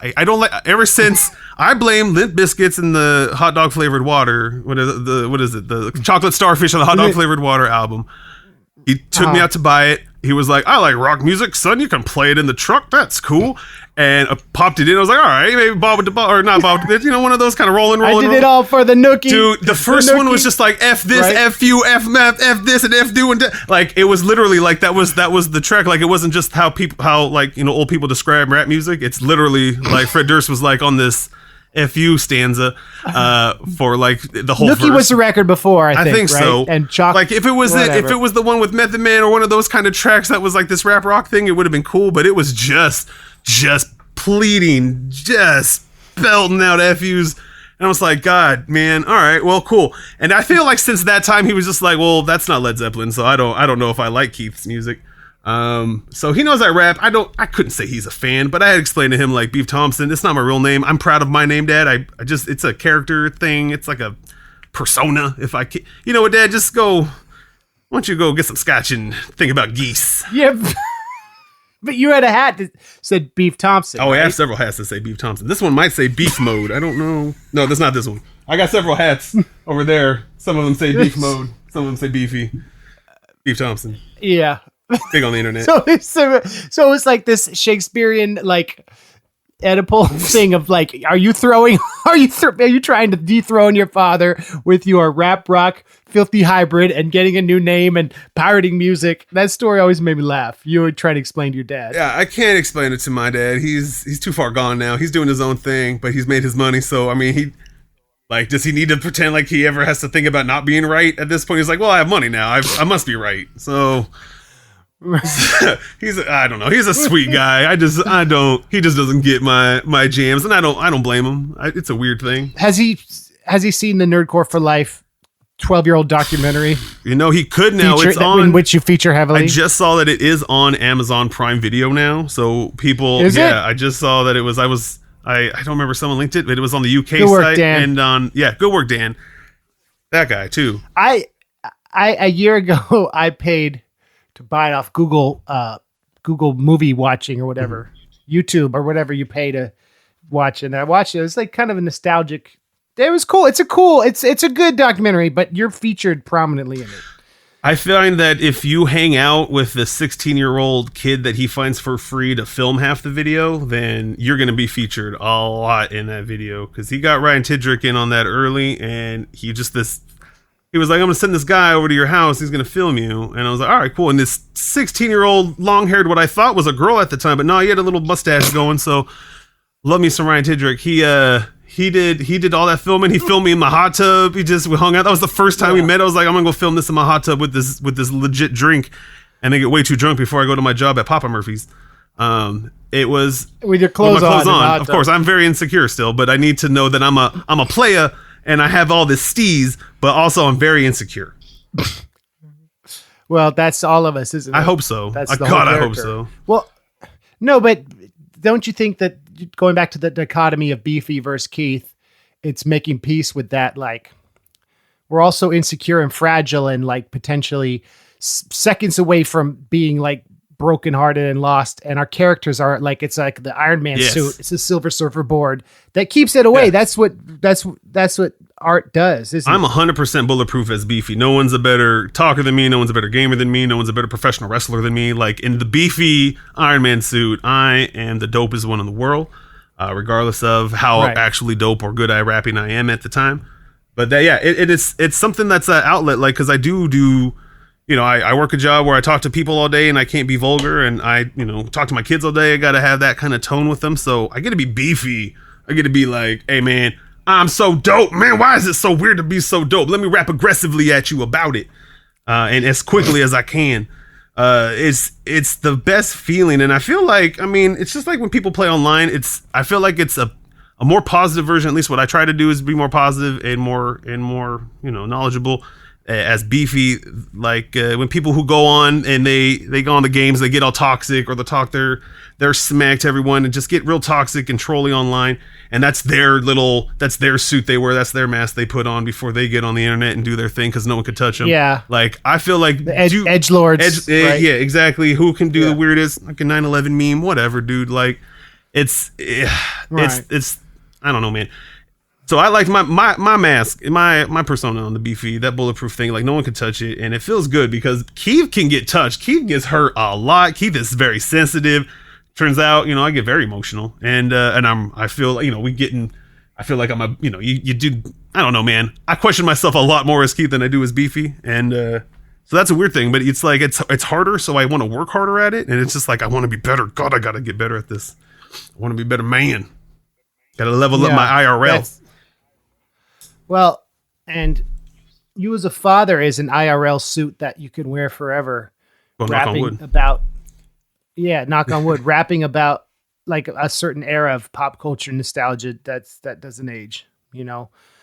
I don't like. Ever since I blame Limp Biscuits and the hot dog flavored water. What is it? The chocolate starfish on the hot dog flavored water album. He took me out to buy it. He was like, "I like rock music, son. You can play it in the truck. That's cool." And I popped it in. I was like, "All right, maybe Bob with the Bob, or not Bob. One of those kind of rolling." I did it all for the nookie. Dude, the first one was just like F this, right? F you, F math, F this, and F do and like it was literally like that was the track. Like it wasn't just how old people describe rap music. It's literally like Fred Durst was like on this FU stanza for like the whole Nookie verse. Was the record before, I think right? So. And chocolate. Like if it was the one with Method Man or one of those kind of tracks that was like this rap rock thing, it would have been cool, but it was just pleading, just belting out FUs. And I was like, God, man, all right, well, cool. And I feel like since that time he was just like, well, that's not Led Zeppelin, so I don't know if I like Keith's music. So he knows I rap. I couldn't say he's a fan, but I had explained to him like Beef Thompson, it's not my real name. I'm proud of my name, Dad. I just, it's a character thing. It's like a persona. If I can, you know what, Dad, just go, why don't you go get some scotch and think about geese? Yep. But you had a hat that said Beef Thompson. Oh, right? I have several hats that say Beef Thompson. This one might say Beef Mode. I don't know. No, that's not this one. I got several hats over there. Some of them say Beef Mode. Some of them say Beefy. Beef Thompson. Yeah. Big on the internet. So it's like this Shakespearean like Oedipal thing of like, are you trying to dethrone your father with your rap rock filthy hybrid and getting a new name and pirating music? That story always made me laugh. You were trying to explain to your dad. Yeah, I can't explain it to my dad. He's too far gone now. He's doing his own thing, but he's made his money. So I mean, does he need to pretend like he ever has to think about not being right at this point? He's like, well, I have money now. I must be right. So. I don't know. He's a sweet guy. He just doesn't get my jams, and I don't blame him. It's a weird thing. Has he seen the Nerdcore for Life 12-year-old documentary? He could now. It's on, in which you feature heavily. I just saw that it is on Amazon Prime Video now. So people, is it? I just saw that it was. I don't remember, someone linked it, but it was on the UK good work, site Dan. and on good work, Dan. That guy too. I a year ago I paid to buy it off Google movie watching or whatever, YouTube or whatever you pay to watch. And I watched it. It was like kind of a nostalgic. It was cool. It's a good documentary, but you're featured prominently in it. I find that if you hang out with the 16-year-old kid that he finds for free to film half the video, then you're going to be featured a lot in that video. Because he got Ryan Tidrick in on that early, and he was like, I'm going to send this guy over to your house. He's going to film you. And I was like, all right, cool. And this 16-year-old, long-haired, what I thought was a girl at the time, but no, he had a little mustache going. So love me some Ryan Tidrick. He did all that filming. He filmed me in my hot tub. We hung out. That was the first time we met. I was like, I'm going to go film this in my hot tub with this legit drink and then get way too drunk before I go to my job at Papa Murphy's. It was with your clothes, on. Of course, I'm very insecure still, but I need to know that I'm a player and I have all this steez, but also I'm very insecure. Well, that's all of us, isn't it? I hope so. That's the God, whole I hope character. so. Well, no, but don't you think that going back to the dichotomy of Beefy versus Keith, it's making peace with that? Like, we're also insecure and fragile and like potentially seconds away from being like brokenhearted and lost. And our characters are like, it's like the Iron Man suit. It's a Silver Surfer board that keeps it away. Yeah. That's what art does. I'm 100% bulletproof as Beefy. No one's a better talker than me. No one's a better gamer than me. No one's a better professional wrestler than me. Like in the Beefy Iron Man suit, I am the dopest one in the world, regardless of how actually dope or good at rapping I am at the time. But it's something that's an outlet. Like, cause I do, I work a job where I talk to people all day and I can't be vulgar, and I, talk to my kids all day. I got to have that kind of tone with them. So I get to be Beefy. I get to be like, hey man, I'm so dope, man. Why is it so weird to be so dope? Let me rap aggressively at you about it, and as quickly as I can. It's the best feeling, and I feel like, it's just like when people play online. I feel like it's a more positive version. At least what I try to do is be more positive and more knowledgeable. As Beefy, like when people who go on and they go on the games, they get all toxic, or they talk their smack to everyone and just get real toxic and trolly online. And that's their suit they wear. That's their mask they put on before they get on the internet and do their thing, because no one could touch them. Yeah. Like, I feel like the edgelords. Right? Yeah, exactly. Who can do the weirdest, like a 9/11 meme, whatever, dude. Like, it's I don't know, man. So I like my mask, my persona on the Beefy, that bulletproof thing. Like, no one can touch it, and it feels good because Keith can get touched. Keith gets hurt a lot. Keith is very sensitive. Turns out, I get very emotional, and I feel like, I feel like I'm a, you do. I don't know, man. I question myself a lot more as Keith than I do as Beefy, and so that's a weird thing. But it's like it's harder, so I want to work harder at it, and it's just like I want to be better. God, I gotta get better at this. I want to be a better man. Gotta level up my IRL. Well, and you as a father is an IRL suit that you can wear forever. Well, knock on wood. Knock on wood. Rapping about like a certain era of pop culture nostalgia that doesn't age,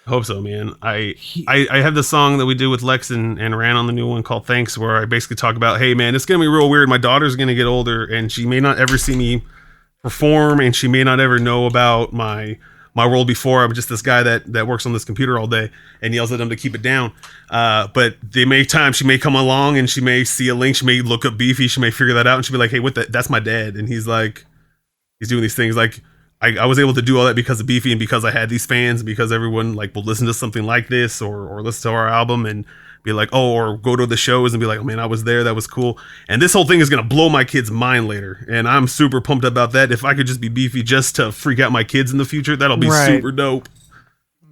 Hope so, man. I have the song that we did with Lex and ran on the new one called Thanks, where I basically talk about, hey man, it's gonna be real weird. My daughter's gonna get older and she may not ever see me perform, and she may not ever know about my world before. I'm just this guy that works on this computer all day and yells at them to keep it down. But she may come along and she may see a link. She may look up Beefy. She may figure that out and she'll be like, hey, that's my dad. And he's doing these things. Like, I was able to do all that because of Beefy and because I had these fans, because everyone like will listen to something like this or listen to our album and be like, or go to the shows and be like, oh man, I was there. That was cool. And this whole thing is going to blow my kid's mind later. And I'm super pumped about that. If I could just be Beefy just to freak out my kids in the future, that'll be super dope.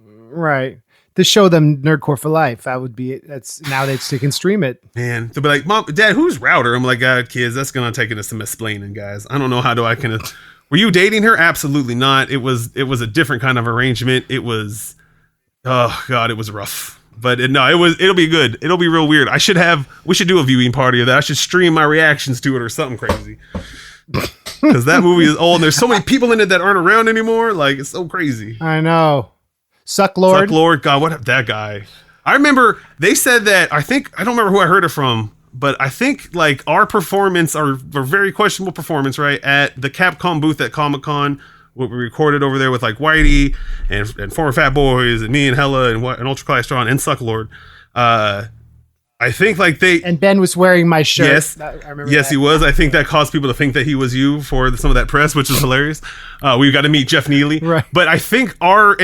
Right. To show them Nerdcore for life. That's now they can stream it. Man, they'll be like, Mom, Dad, who's Router? I'm like, kids, that's going to take us some explaining, guys. I don't know were you dating her? Absolutely not. It was a different kind of arrangement. It was, oh God, it was rough. But it'll be good. It'll be real weird. We should do a viewing party of that. I should stream my reactions to it or something crazy. Because that movie is old and there's so many people in it that aren't around anymore. Like, it's so crazy. I know. Suck Lord. God, what that guy. I remember they said that, I don't remember who I heard it from, but I think like our performance, our very questionable performance, right, at the Capcom booth at Comic-Con, what we recorded over there with like Whitey and former Fat Boys and me and Hella and Ultra Clystron and Suck Lord. I think like and Ben was wearing my shirt. Yes, I remember. Yes, he was. I think that caused people to think that he was you for some of that press, which is hilarious. We got to meet Jeff Neely, right? But I think how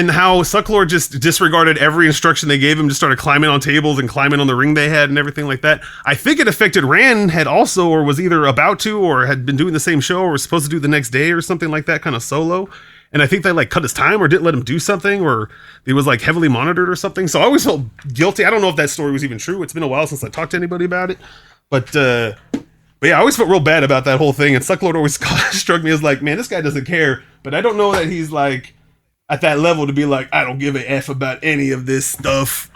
Sucklord just disregarded every instruction they gave him, just started climbing on tables and climbing on the ring they had and everything like that. I think it affected Ran had also, or was either about to, or had been doing the same show, or was supposed to do the next day or something like that, kind of solo. And I think they like cut his time or didn't let him do something, or he was like heavily monitored or something. So I always felt guilty. I don't know if that story was even true. It's been a while since I talked to anybody about it. But yeah, I always felt real bad about that whole thing. And Sucklord always struck me as like, man, this guy doesn't care. But I don't know that he's like at that level to be like, I don't give a F about any of this stuff.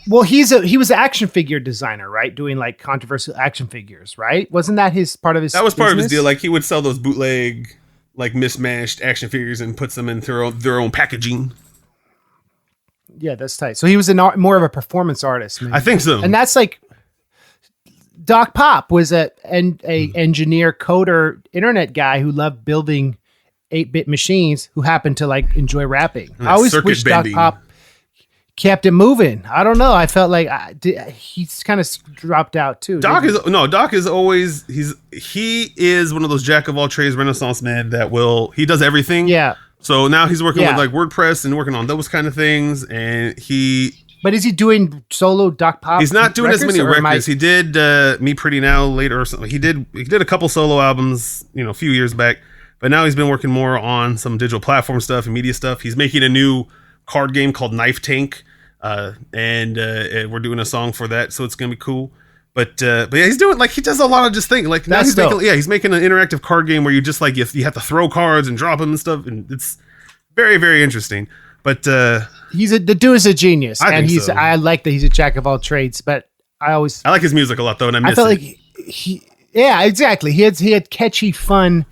Well, he was an action figure designer, right? Doing like controversial action figures, right? Wasn't that part of his? That was part of his business? deal. Like he would sell those bootleg, like mismatched action figures and puts them in their own packaging. Yeah, that's tight. So he was more of a performance artist. Maybe. I think so. And that's like Doc Pop was a engineer, coder, internet guy who loved building 8-bit machines who happened to like enjoy rapping. I always wish Doc Pop kept it moving. I don't know. I felt like he's kind of dropped out too. Doc is always he is one of those jack of all trades Renaissance men that he does everything. Yeah. So now he's working with like WordPress and working on those kind of things. And but is he doing solo Doc Pop? He's not doing as many records. He did Me Pretty Now later or something. He did a couple solo albums, a few years back. But now he's been working more on some digital platform stuff and media stuff. He's making a new card game called Knife Tank. And we're doing a song for that. So it's going to be cool. But yeah, he's doing he does a lot of just things. Like now he's making an interactive card game where you just like you have to throw cards and drop them and stuff, and it's very, very interesting. But the dude is a genius, and so. I like that he's a jack of all trades. But I like his music a lot though, and I felt like yeah, exactly. He had catchy, fun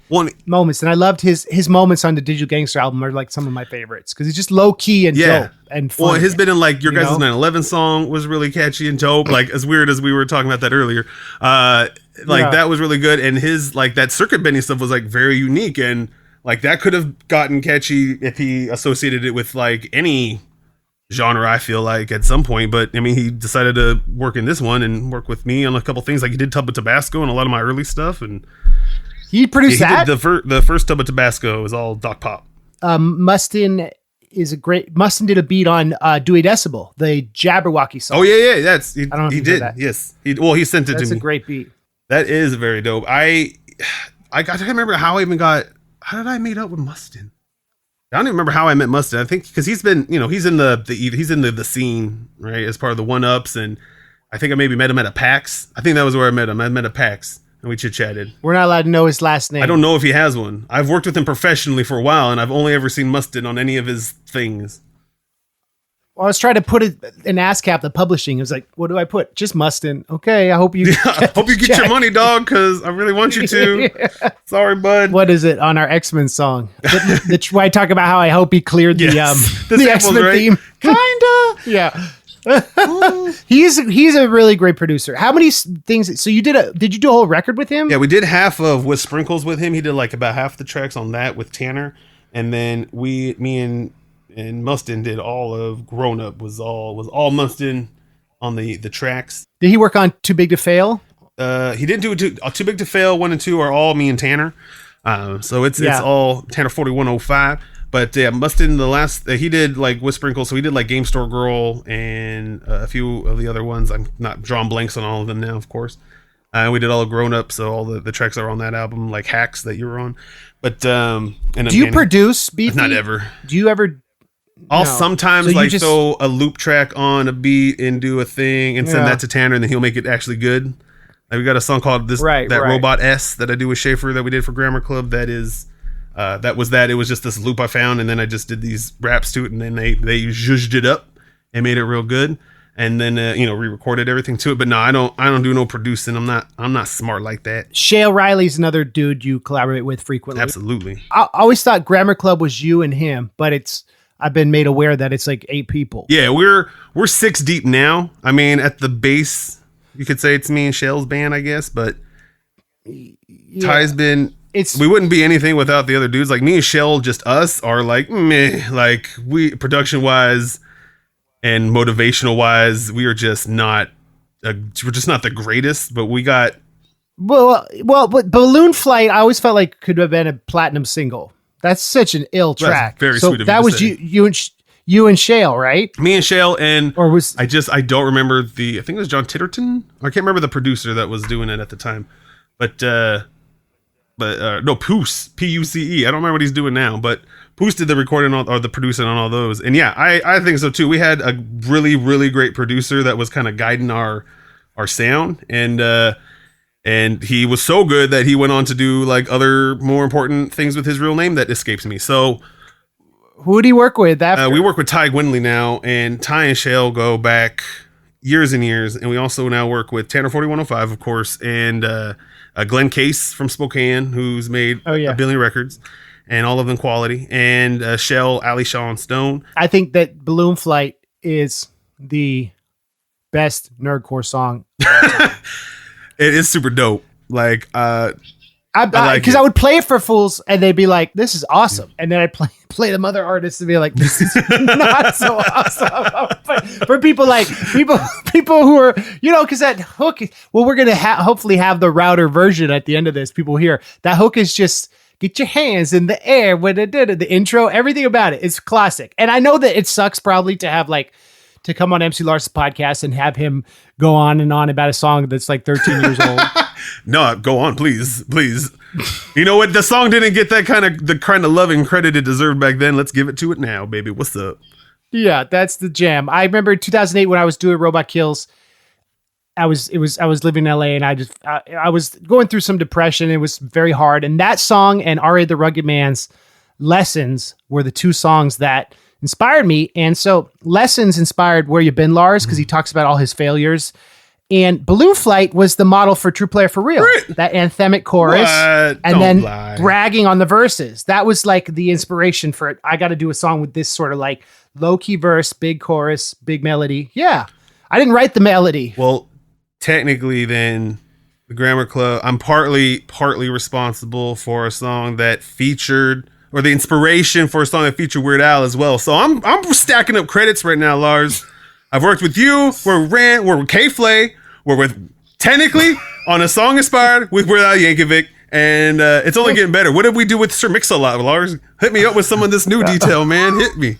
moments, and I loved his moments on the Digital Gangster album are like some of my favorites because he's just low key and dope and fun. Well, his bit in like your guys' 9/11 song was really catchy and dope. Like as weird as we were talking about that earlier, that was really good. And his like that circuit bending stuff was like very unique, and like that could have gotten catchy if he associated it with like any genre, I feel like at some point, but I mean he decided to work in this one and work with me on a couple things. Like he did Tub of Tabasco and a lot of my early stuff, and he produced that. The first Tub of Tabasco was all Doc Pop. Mustin did a beat on Dewey Decibel, the Jabberwocky song. Oh yeah, he did. That. Yes, he sent it to me. That's a great beat. That is very dope. I can't remember how did I meet up with Mustin? I don't even remember how I met Mustin. I think because he's been, he's in the scene, right, as part of the One Ups, and I think I maybe met him at a PAX. I think that was where I met him. I met at PAX, and we chit-chatted. We're not allowed to know his last name. I don't know if he has one. I've worked with him professionally for a while, and I've only ever seen Mustin on any of his things. Well, I was trying to put it in ASCAP, the publishing. It was like, what do I put? Just Mustin. Okay, I hope you get your money, dog, because I really want you to. Yeah. Sorry, bud. What is it on our X-Men song? Where I talk about how I hope he cleared the X-Men theme. Kinda. Yeah. He's a really great producer. How many things? So did you do a whole record with him? Yeah, we did half of With Sprinkles with him. He did like about half the tracks on that with Tanner, and then me and Mustin did all of Grown Up was all Mustin on the tracks. Did he work on Too Big to Fail? He didn't do Too Big to Fail. 1 and 2 are all me and Tanner. So it's all Tanner 4105. But yeah, Mustin the last he did like with Sprinkle. So he did like Game Store Girl and a few of the other ones. I'm not drawing blanks on all of them now, of course. We did all of Grown Up, so all the tracks are on that album, like Hacks that you were on. But do you produce Beefy? Not ever. Do you ever? I'll sometimes throw a loop track on a beat and do a thing and send that to Tanner, and then he'll make it actually good. Like we got a song called Robot S that I do with Schaefer that we did for Grammar Club. That is, it was just this loop I found, and then I just did these raps to it, and then they zhuzhed it up and made it real good, and then re-recorded everything to it. But no, I don't do no producing. I'm not smart like that. Shale Riley's another dude you collaborate with frequently. Absolutely. I always thought Grammar Club was you and him, but I've been made aware that it's like 8 people. Yeah, we're 6 deep now. I mean, at the base, you could say it's me and Shell's band, I guess, but Ty's been. We wouldn't be anything without the other dudes. Like me and Shell, just us are like meh. Like we production wise and motivational wise, we are just not. We're just not the greatest, but we got. Well, but Balloon Flight, I always felt like could have been a platinum single. That's such an ill track. That's very sweet of you. That was you and Shale, right? Me and Shale, and I don't remember I think it was John Titterton. I can't remember the producer that was doing it at the time, but no, Poose, Puce. I don't remember what he's doing now, but Poose did the recording or the producing on all those. And yeah, I think so too. We had a really, really great producer that was kind of guiding our sound, and he was so good that he went on to do like other more important things with his real name that escapes me. So who did he work with after? We work with Ty Gwendley now, and Ty and Shale go back years and years. And we also now work with Tanner 4105, of course, and Glenn Case from Spokane, who's made a billion records, and all of them quality, and Shell, Ali Shaw, and Stone. I think that Balloon Flight is the best nerdcore song. It is super dope. Like, because I would play it for fools and they'd be like, "This is awesome," and then I'd play them other artists and be like, "This is not so awesome." But for people who are, because that hook. Well, we're gonna hopefully have the router version at the end of this. People hear that hook is just get your hands in the air when it did the intro. Everything about it is classic, and I know that it sucks probably to have to come on MC Lars' podcast and have him go on and on about a song that's like 13 years old. No, go on, please. You know what? The song didn't get the kind of love and credit it deserved back then. Let's give it to it now, baby. What's up? Yeah, that's the jam. I remember 2008 when I was doing Robot Kills. I was living in LA and I was going through some depression. It was very hard. And that song and R.A. the Rugged Man's Lessons were the two songs that inspired me. And so Lessons inspired Where You Been, Lars, because he talks about all his failures. And Balloon Flight was the model for True Player for Real, right. That anthemic chorus, bragging on the verses. That was like the inspiration for it. I got to do a song with this sort of like low key verse, big chorus, big melody. Yeah, I didn't write the melody. Well, technically, then the Grammar Club, I'm partly responsible for a song that featured, or the inspiration for a song that featured Weird Al as well. So I'm stacking up credits right now, Lars. I've worked with you. We're with K-Flay. We're with technically on a song inspired with Weird Al Yankovic, and it's only getting better. What did we do with Sir Mix-a-Lot, Lars? Hit me up with some of this new detail, man. Hit me.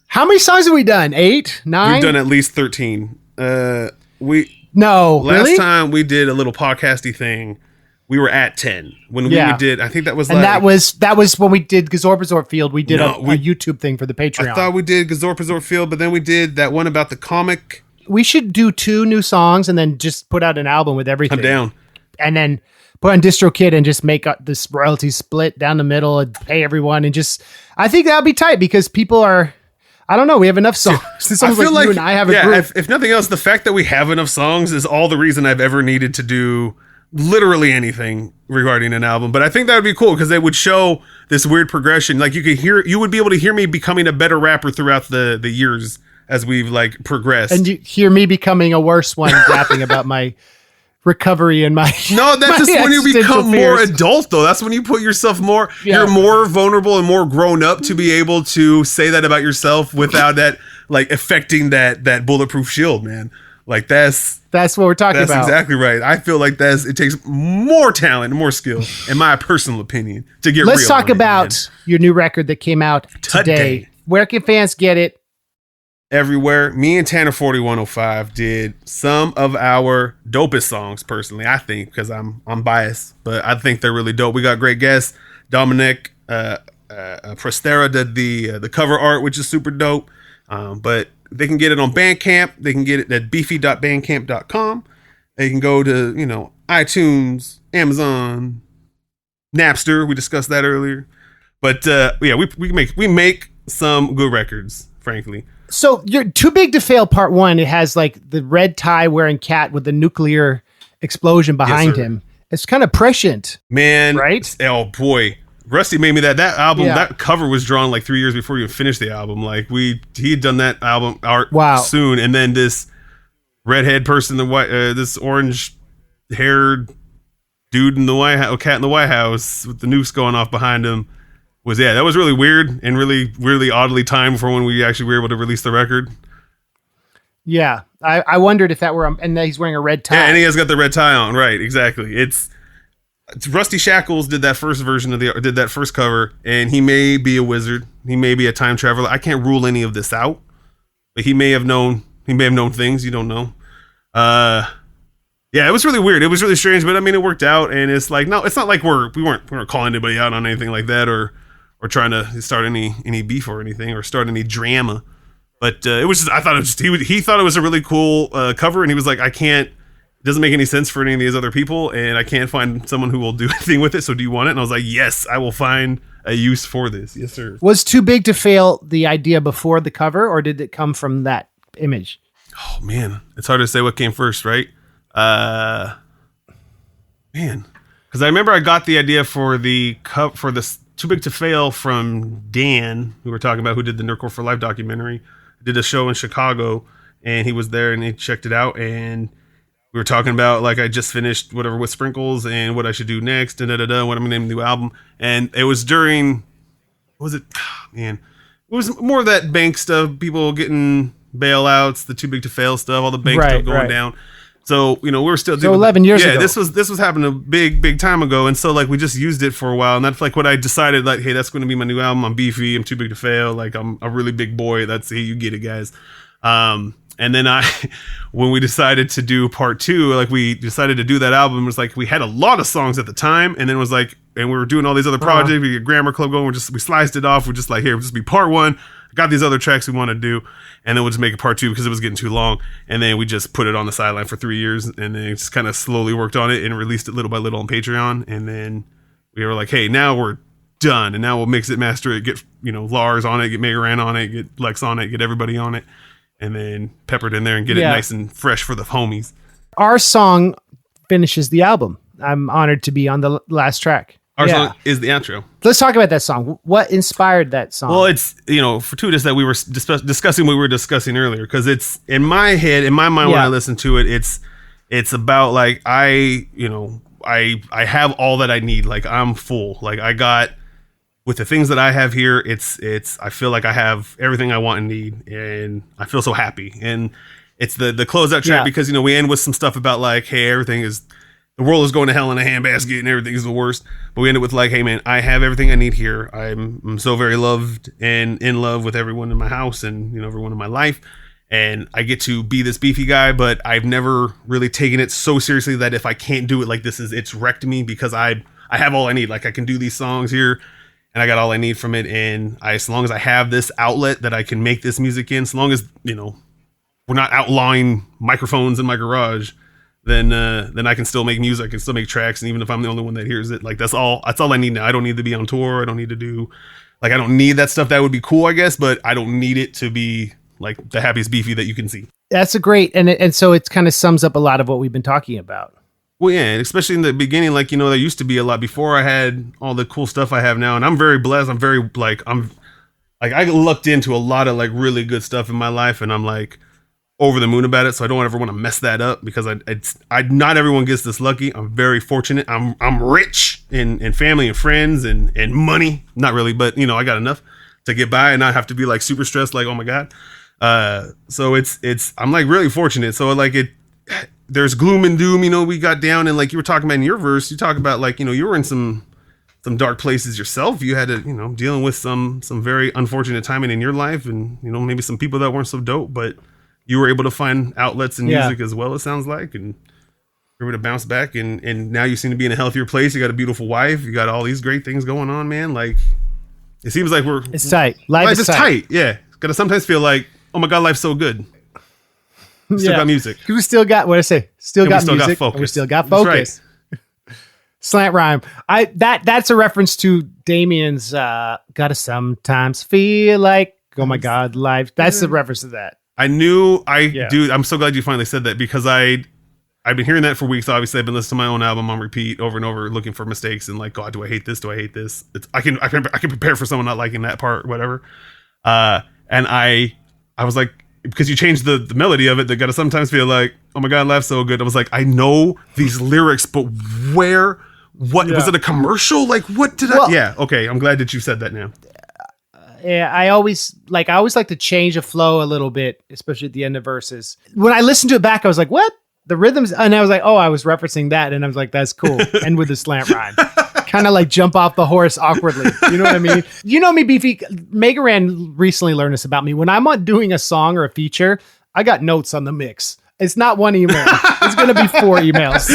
How many songs have we done? 8, 9? We've done at least 13. Last really? time we did a little podcasty thing, we were at 10 when we did. I think that was, and that was when we did Gazorpazor Field. We did a YouTube thing for the Patreon. I thought we did Gazorpazor Field, but then we did that one about the comic. We should do 2 new songs and then just put out an album with everything. I'm down. And then put on DistroKid and just make this royalty split down the middle and pay everyone, and just I think that'll be tight because people are. I don't know. We have enough songs. It's almost like you and I have a group. If nothing else, the fact that we have enough songs is all the reason I've ever needed to do literally anything regarding an album. But I think that would be cool because it would show this weird progression. Like you would be able to hear me becoming a better rapper throughout the years as we've progressed. And you hear me becoming a worse one, rapping about my recovery and my no, that's just when you become more adult, though. That's when you put yourself more. Yeah. You're more vulnerable and more grown up to be able to say that about yourself without that affecting that bulletproof shield, man. That's what we're talking about. That's exactly right. I feel like it takes more talent and more skill, in my personal opinion, to get. Let's talk about your new record that came out today. Where can fans get it? Everywhere. Me and Tanner 4105 did some of our dopest songs, personally, I think, because I'm biased, but I think they're really dope. We got great guests. Dominic Prostera did the cover art, which is super dope. But they can get it on Bandcamp. They can get it at beefy.bandcamp.com. They can go to, iTunes, Amazon, Napster. We discussed that earlier. But we make some good records, frankly. So you're Too Big to Fail Part 1. It has the red tie wearing cat with the nuclear explosion behind him. It's kind of prescient, man. Right? Oh boy, Rusty made me that album. Yeah. That cover was drawn 3 years before you finished the album. He'd done that album art soon, and then this redhead person, this orange haired dude in the White House, cat in the White House with the nukes going off behind him. That was really weird and really, really oddly timed for when we actually were able to release the record. Yeah, I wondered if that were, and he's wearing a red tie. Yeah, and he has got the red tie on, right? Exactly. It's Rusty Shackles did that first version did that first cover, and he may be a wizard, he may be a time traveler. I can't rule any of this out, but he may have known things you don't know. Yeah, it was really weird. It was really strange, but I mean, it worked out, and it's no, it's not like we weren't calling anybody out on anything like that, or trying to start any beef or anything, or start any drama. But it was just, I thought it was just, he thought it was a really cool cover, and he was like, it doesn't make any sense for any of these other people, and I can't find someone who will do anything with it, so do you want it? And I was like, yes, I will find a use for this. Yes, sir. Was Too Big to Fail the idea before the cover, or did it come from that image? Oh man, it's hard to say what came first, right? Man, because I remember I got the idea for the cup for this Too Big to Fail from Dan, who we're talking about, who did the Nerdcore for Life documentary. Did a show in Chicago, and he was there and he checked it out, and we were talking about like I just finished whatever with Sprinkles and what I should do next, and what I'm gonna name the new album. And it was during, what was it? Man, it was more of that bank stuff, people getting bailouts, the Too Big to Fail stuff, all the bank stuff going down. So, we were still doing 11 years ago. This was happening a big time ago. And so like we just used it for a while. And that's like what I decided, like, hey, that's going to be my new album. I'm beefy. I'm too big to fail. Like I'm a really big boy. That's, hey, you get it, guys. And then when we decided to do part 2, like we decided to do that album, it was like we had a lot of songs at the time. And then it was like, and we were doing all these other projects. We get Grammar Club going. We sliced it off. We're just like, here, it'll just be part 1. I got these other tracks we want to do. And then we'll just make it part 2 because it was getting too long. And then we just put it on the sideline for 3 years. And then just kind of slowly worked on it and released it little by little on Patreon. And then we were like, hey, now we're done. And now we'll mix it, master it, get, Lars on it, get Megaran on it, get Lex on it, get everybody on it. And then pepper it in there and get it nice and fresh for the homies. Our song finishes the album. I'm honored to be on the last track. Our song is the outro. Let's talk about that song. What inspired that song? Well, it's, fortuitous that we were discussing what we were discussing earlier, because it's in my head, in my mind, when I listen to it, it's about like, I have all that I need. Like I'm full. Like I got, with the things that I have here, I feel like I have everything I want and need, and I feel so happy. And it's the closeout track because, we end with some stuff about like, hey, the world is going to hell in a handbasket and everything is the worst. But we end it with like, hey man, I have everything I need here. I'm so very loved and in love with everyone in my house and, everyone in my life. And I get to be this beefy guy, but I've never really taken it so seriously that if I can't do it like this, it's wrecked me, because I have all I need. Like I can do these songs here and I got all I need from it. And as long as I have this outlet that I can make this music in, so long as, we're not outlawing microphones in my garage, then I can still make music. I can still make tracks. And even if I'm the only one that hears it, like that's all I need now. I don't need to be on tour. I don't need to do, like, I don't need that stuff. That would be cool, I guess, but I don't need it to be like the happiest beefy that you can see. That's a great, and so it kind of sums up a lot of what we've been talking about. Well, yeah, and especially in the beginning, like, there used to be a lot before I had all the cool stuff I have now. And I'm very blessed. I looked into a lot of like really good stuff in my life, and I'm like over the moon about it. So I don't ever want to mess that up, because I not everyone gets this lucky. I'm very fortunate. I'm rich in family and friends and money. Not really, but I got enough to get by and not have to be like super stressed. Like, oh my God. So I'm like really fortunate. So like there's gloom and doom, we got down, and like you were talking about in your verse, you talk about like, you were in some dark places yourself. You had to, dealing with some very unfortunate timing in your life, and, maybe some people that weren't so dope, but you were able to find outlets in music as well, it sounds like, and you're able to bounce back, and now you seem to be in a healthier place. You got a beautiful wife. You got all these great things going on, man. Like, it seems like it's tight. Life is tight. Yeah. Gotta sometimes feel like, oh my God, life's so good. We still got music. We still got, what I say? Still got music. Got focus. We still got focus. Right. Slant rhyme. That's a reference to Damien's gotta sometimes feel like, oh my God, life. That's the reference to that. I knew dude, I'm so glad you finally said that, because I've been hearing that for weeks. Obviously, I've been listening to my own album on repeat over and over, looking for mistakes and like, God, do I hate this? Do I hate this? I can prepare for someone not liking that part, whatever. And I was like, because you changed the melody of it, that gotta sometimes feel like, oh my God, life's so good. I was like, I know these lyrics, but what was it, a commercial? Like, what did I? Yeah, okay. I'm glad that you said that now. Yeah, I always like to change the flow a little bit, especially at the end of verses. When I listened to it back, I was like, what? The rhythms? And I was like, oh, I was referencing that. And I was like, that's cool. And with the slant rhyme. Kind of like jump off the horse awkwardly. You know what I mean? You know me, Beefy. Megaran recently learned this about me. When I'm doing a song or a feature, I got notes on the mix. It's not one email. It's going to be 4 emails.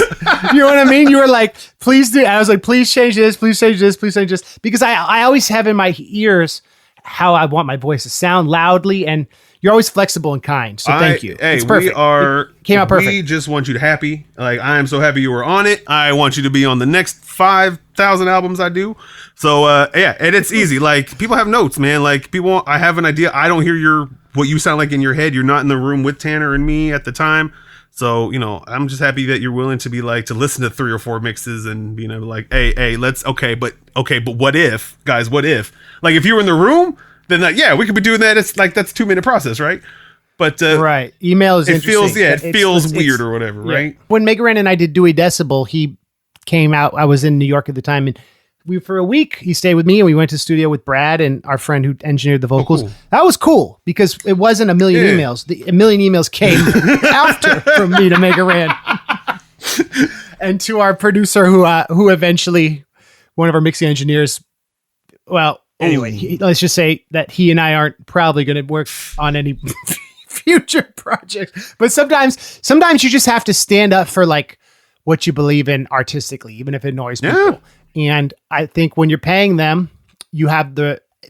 You know what I mean? You were like, please do. I was like, please change this. Please change this. Please change this. Because I always have in my ears how I want my voice to sound loudly, and you're always flexible and kind. So thank you. Hey, it's perfect. It came out perfect. We just want you to happy. Like, I am so happy you were on it. I want you to be on the next 5,000 albums I do. So, and it's easy. Like, people have notes, man. Like, I have an idea. I don't hear your what you sound like in your head. You're not in the room with Tanner and me at the time. So, I'm just happy that you're willing to be like, to listen to 3 or 4 mixes and being able to like, hey, but what if, guys, what if? Like, if you were in the room, then we could be doing that. It's like, that's a 2-minute process, right? But right, email is interesting. It feels weird or whatever, right? When Megaran and I did Dewey Decibel, he came out. I was in New York at the time, and for a week he stayed with me, and we went to the studio with Brad and our friend who engineered the vocals. Cool. That was cool because it wasn't a million emails. A million emails came after from me to Megaran and to our producer who eventually, one of our mixing engineers. Well, anyway, let's just say that he and I aren't probably going to work on any future projects, but sometimes you just have to stand up for like what you believe in artistically, even if it annoys people. And I think when you're paying them,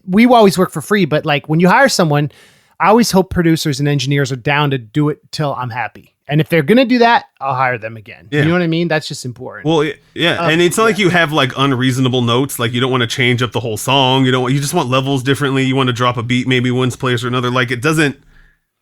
we always work for free, but like when you hire someone, I always hope producers and engineers are down to do it till I'm happy. And if they're going to do that, I'll hire them again. Yeah. You know what I mean? That's just important. Well, yeah. And it's not like you have like unreasonable notes. Like you don't want to change up the whole song. You just want levels differently. You want to drop a beat, maybe one place or another. Like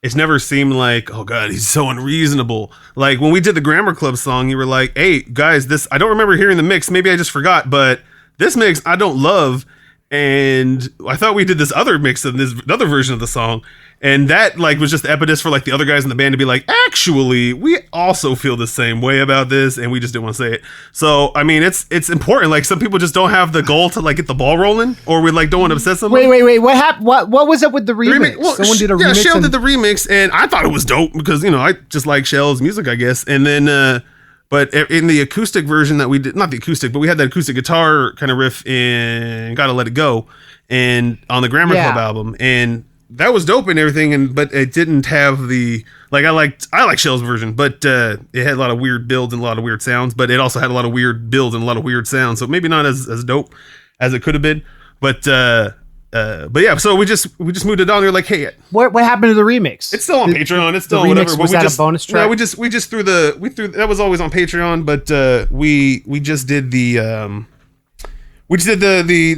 it's never seemed like, oh God, he's so unreasonable. Like when we did the Grammar Club song, you were like, hey guys, I don't remember hearing the mix. Maybe I just forgot, but this mix I don't love. And I thought we did this other mix of this other version of the song. And that like was just the impetus for like the other guys in the band to be like, actually, we also feel the same way about this. And we just didn't want to say it. So, I mean, it's important. Like some people just don't have the goal to like get the ball rolling, or we like don't want to upset someone. Wait. What happened? What was up with the remix? Well, someone did a remix. Yeah, Shell did the remix and I thought it was dope because, I just like Shell's music, I guess. And then, but in the acoustic version that we did, not the acoustic, but we had that acoustic guitar kind of riff in Gotta Let It Go and on the Grammar Club album. And that was dope and everything. But it didn't have the, like, I like Shell's version, but it had a lot of weird builds and a lot of weird sounds, but it also had a lot of weird builds and a lot of weird sounds. So maybe not as dope as it could have been. But yeah, so we just moved it on. They're like, hey, what happened to the remix? It's still on Patreon. It's still the remix, whatever. Was that a bonus track? No, we just threw that was always on Patreon, but we just did the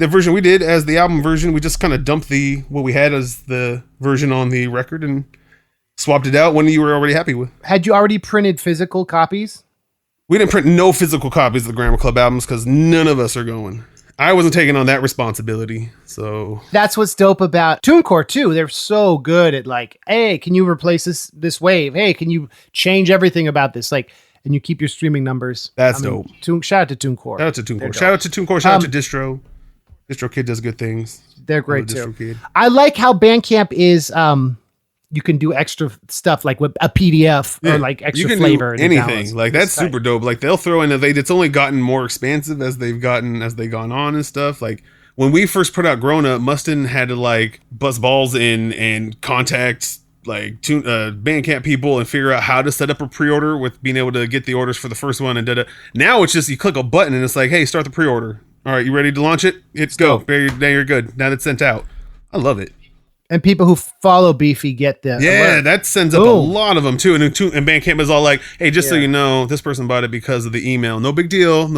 version we did as the album version. We just kind of dumped what we had as the version on the record and swapped it out when you were already happy with. Had you already printed physical copies? We didn't print no physical copies of the Grammar Club albums because none of us are going. I wasn't taking on that responsibility, so that's what's dope about TuneCore too. They're so good at like, hey, can you replace this wave? Hey, can you change everything about this? Like, and you keep your streaming numbers. That's dope. Shout out to TuneCore. Shout out to TuneCore. Shout out to Distro. Distro Kid does good things. They're great too. Kid. I like how Bandcamp is. You can do extra stuff like with a PDF or like extra flavor. Anything like that's super dope. Like they'll throw in it's only gotten more expansive as they've gone on and stuff. Like when we first put out Grown Up, Mustin had to like bust balls in and contact like Bandcamp people and figure out how to set up a pre-order with being able to get the orders for the first one and Now it's just you click a button and it's like, hey, start the pre-order. All right, you ready to launch it? It's go. Now you're good. Now that's sent out. I love it. And people who follow Beefy get the alert. That sends up a lot of them too. And Bandcamp is all like, hey, just so you know, this person bought it because of the email. No big deal.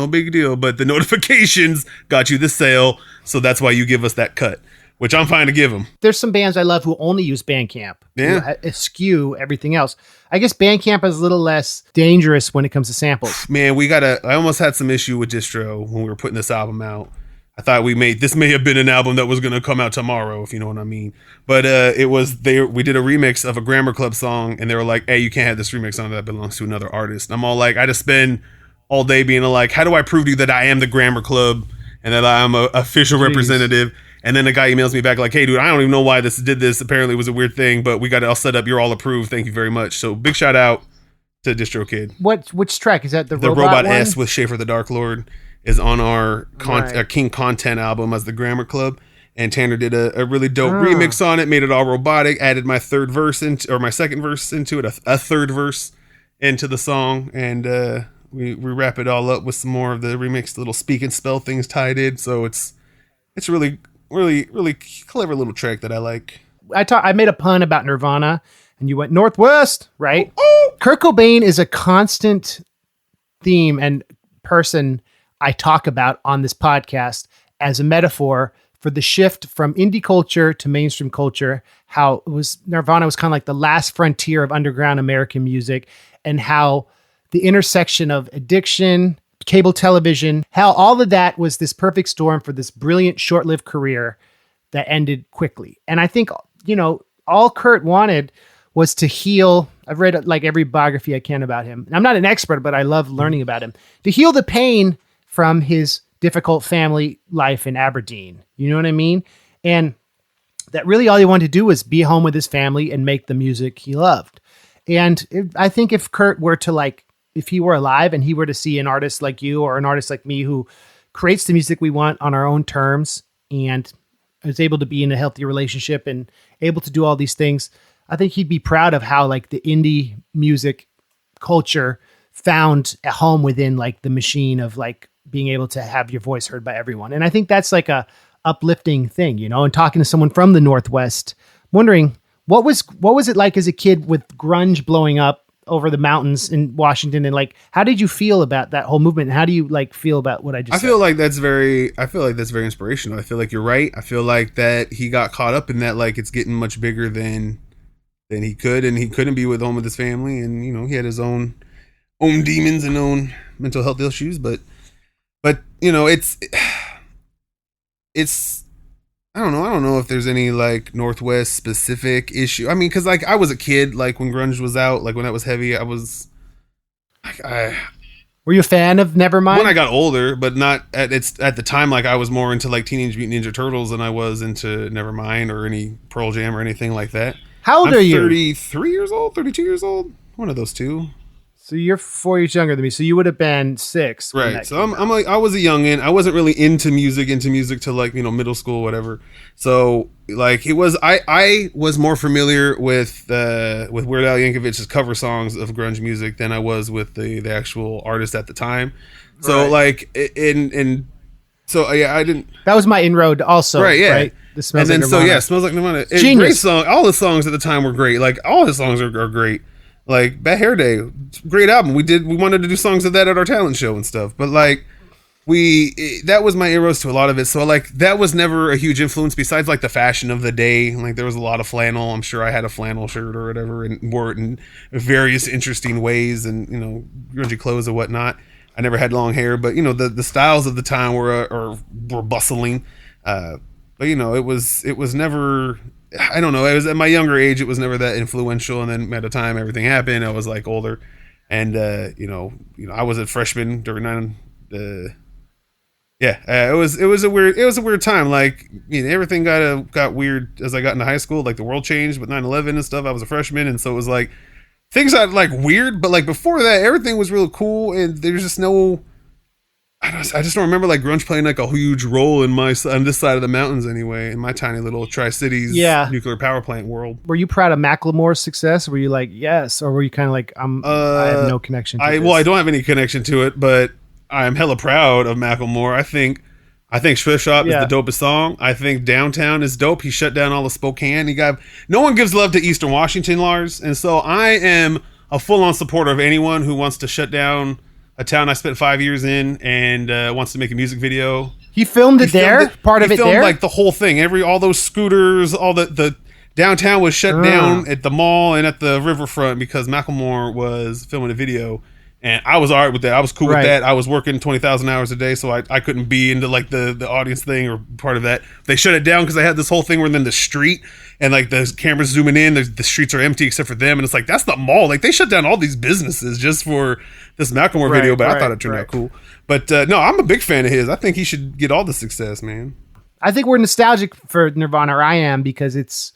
But the notifications got you the sale. So that's why you give us that cut, which I'm fine to give them. There's some bands I love who only use Bandcamp. Yeah. Eschew everything else. I guess Bandcamp is a little less dangerous when it comes to samples. Man, I almost had some issue with Distro when we were putting this album out. I thought this may have been an album that was going to come out tomorrow, if you know what I mean. But we did a remix of a Grammar Club song, and they were like, hey, you can't have this remix on it. That belongs to another artist. And I'm all like, I just spend all day being like, how do I prove to you that I am the Grammar Club and that I'm an official representative? And then the guy emails me back like, hey, dude, I don't even know why this did this. Apparently it was a weird thing, but we got it all set up. You're all approved. Thank you very much. So big shout out to Distro Kid. Which track? Is that the Robot one? S with Schaefer the Dark Lord is on our King Content album as the Grammar Club. And Tanner did a really dope remix on it, made it all robotic, added my second verse into it, a third verse into the song. And we wrap it all up with some more of the remixed little speak and spell things tied in. So it's a really, really, really clever little track that I like. I made a pun about Nirvana and you went Northwest, right? Oh. Kurt Cobain is a constant theme and person I talk about on this podcast as a metaphor for the shift from indie culture to mainstream culture, how it was Nirvana was kind of like the last frontier of underground American music, and how the intersection of addiction, cable television, how all of that was this perfect storm for this brilliant short-lived career that ended quickly. And I think, all Kurt wanted was to heal. I've read like every biography I can about him. And I'm not an expert, but I love learning about him. To heal the pain from his difficult family life in Aberdeen. You know what I mean? And that really all he wanted to do was be home with his family and make the music he loved. And I think if Kurt were to if he were alive and he were to see an artist like you or an artist like me who creates the music we want on our own terms and is able to be in a healthy relationship and able to do all these things, I think he'd be proud of how the indie music culture found a home within the machine of being able to have your voice heard by everyone. And I think that's a uplifting thing, and talking to someone from the Northwest, wondering what was it like as a kid with grunge blowing up over the mountains in Washington, and how did you feel about that whole movement? And how do you feel about what I just said? I feel like that's very inspirational. I feel like you're right. I feel like that he got caught up in that, it's getting much bigger than he could, and he couldn't be home with his family, and he had his own demons and own mental health issues, but it's I don't know if there's any Northwest specific issue. I mean, because I was a kid when grunge was out, when that was heavy. I was were you a fan of Nevermind? When I got older, but not at the time. I was more into Teenage Mutant Ninja Turtles than I was into Nevermind or any Pearl Jam or anything like that. How old are you? 33 years old, 32 years old. One of those two. So you're 4 years younger than me. So you would have been 6. Right. So I was a youngin'. I wasn't really into music till middle school, whatever. So it was, I was more familiar with Weird Al Yankovic's cover songs of grunge music than I was with the actual artist at the time. So right. I didn't. That was my inroad also. Right. Yeah. Right? And then Smells Like Nirvana. Genius. Great song. All the songs at the time were great. All his songs are great. Bad Hair Day, great album. We wanted to do songs of that at our talent show and stuff. But that was my eros to a lot of it. So that was never a huge influence besides the fashion of the day. There was a lot of flannel. I'm sure I had a flannel shirt or whatever and wore it in various interesting ways and grungy clothes and whatnot. I never had long hair, but the styles of the time were bustling. But it was never. I don't know. It was at my younger age. It was never that influential. And then at the time everything happened, I was older, and I was a freshman during it was a weird time. Everything got weird as I got into high school. The world changed with 9/11 and stuff. I was a freshman, and so it was things got weird. But before that, everything was real cool, and there's just no. I just don't remember grunge playing a huge role on this side of the mountains anyway, in my tiny little Tri-Cities nuclear power plant world. Were you proud of Macklemore's success? Were you yes, or were you kind of I have no connection to this? Well, I don't have any connection to it, but I'm hella proud of Macklemore. I think Swift Shop is the dopest song. I think Downtown is dope. He shut down all of Spokane. No one gives love to Eastern Washington, Lars, and so I am a full-on supporter of anyone who wants to shut down a town I spent 5 years in and wants to make a music video. He filmed it there? Part of it there? He filmed the whole thing. All those scooters, all the downtown was shut down at the mall and at the riverfront because Macklemore was filming a video. And I was all right with that. I was cool with that. I was working 20,000 hours a day, so I couldn't be into the audience thing or part of that. They shut it down because they had this whole thing where then the street and the cameras zooming in, the streets are empty except for them, and it's that's the mall. They shut down all these businesses just for this Macklemore video, but I thought it turned out cool. But no, I'm a big fan of his. I think he should get all the success, man. I think we're nostalgic for Nirvana, or I am, because it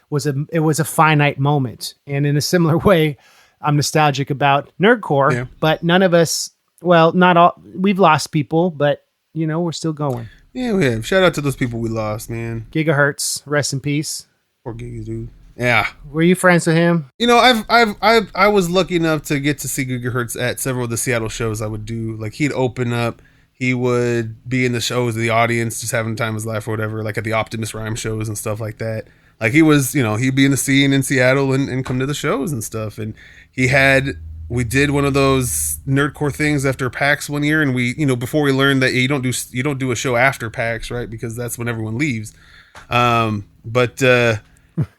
was a finite moment, and in a similar way, I'm nostalgic about nerdcore, but none of us, well, not all, we've lost people, but we're still going. Yeah, we have. Shout out to those people we lost, man. Gigahertz, rest in peace. Poor Gigas, dude. Yeah. Were you friends with him? I was lucky enough to get to see Gigahertz at several of the Seattle shows I would do. He'd open up, he would be in the shows, the audience, just having time of his life or whatever, at the Optimus Rhyme shows and stuff like that. He was, he'd be in the scene in Seattle and come to the shows and stuff. And he had we did one of those nerdcore things after PAX one year, and we, before we learned that you don't do a show after PAX, right? Because that's when everyone leaves. But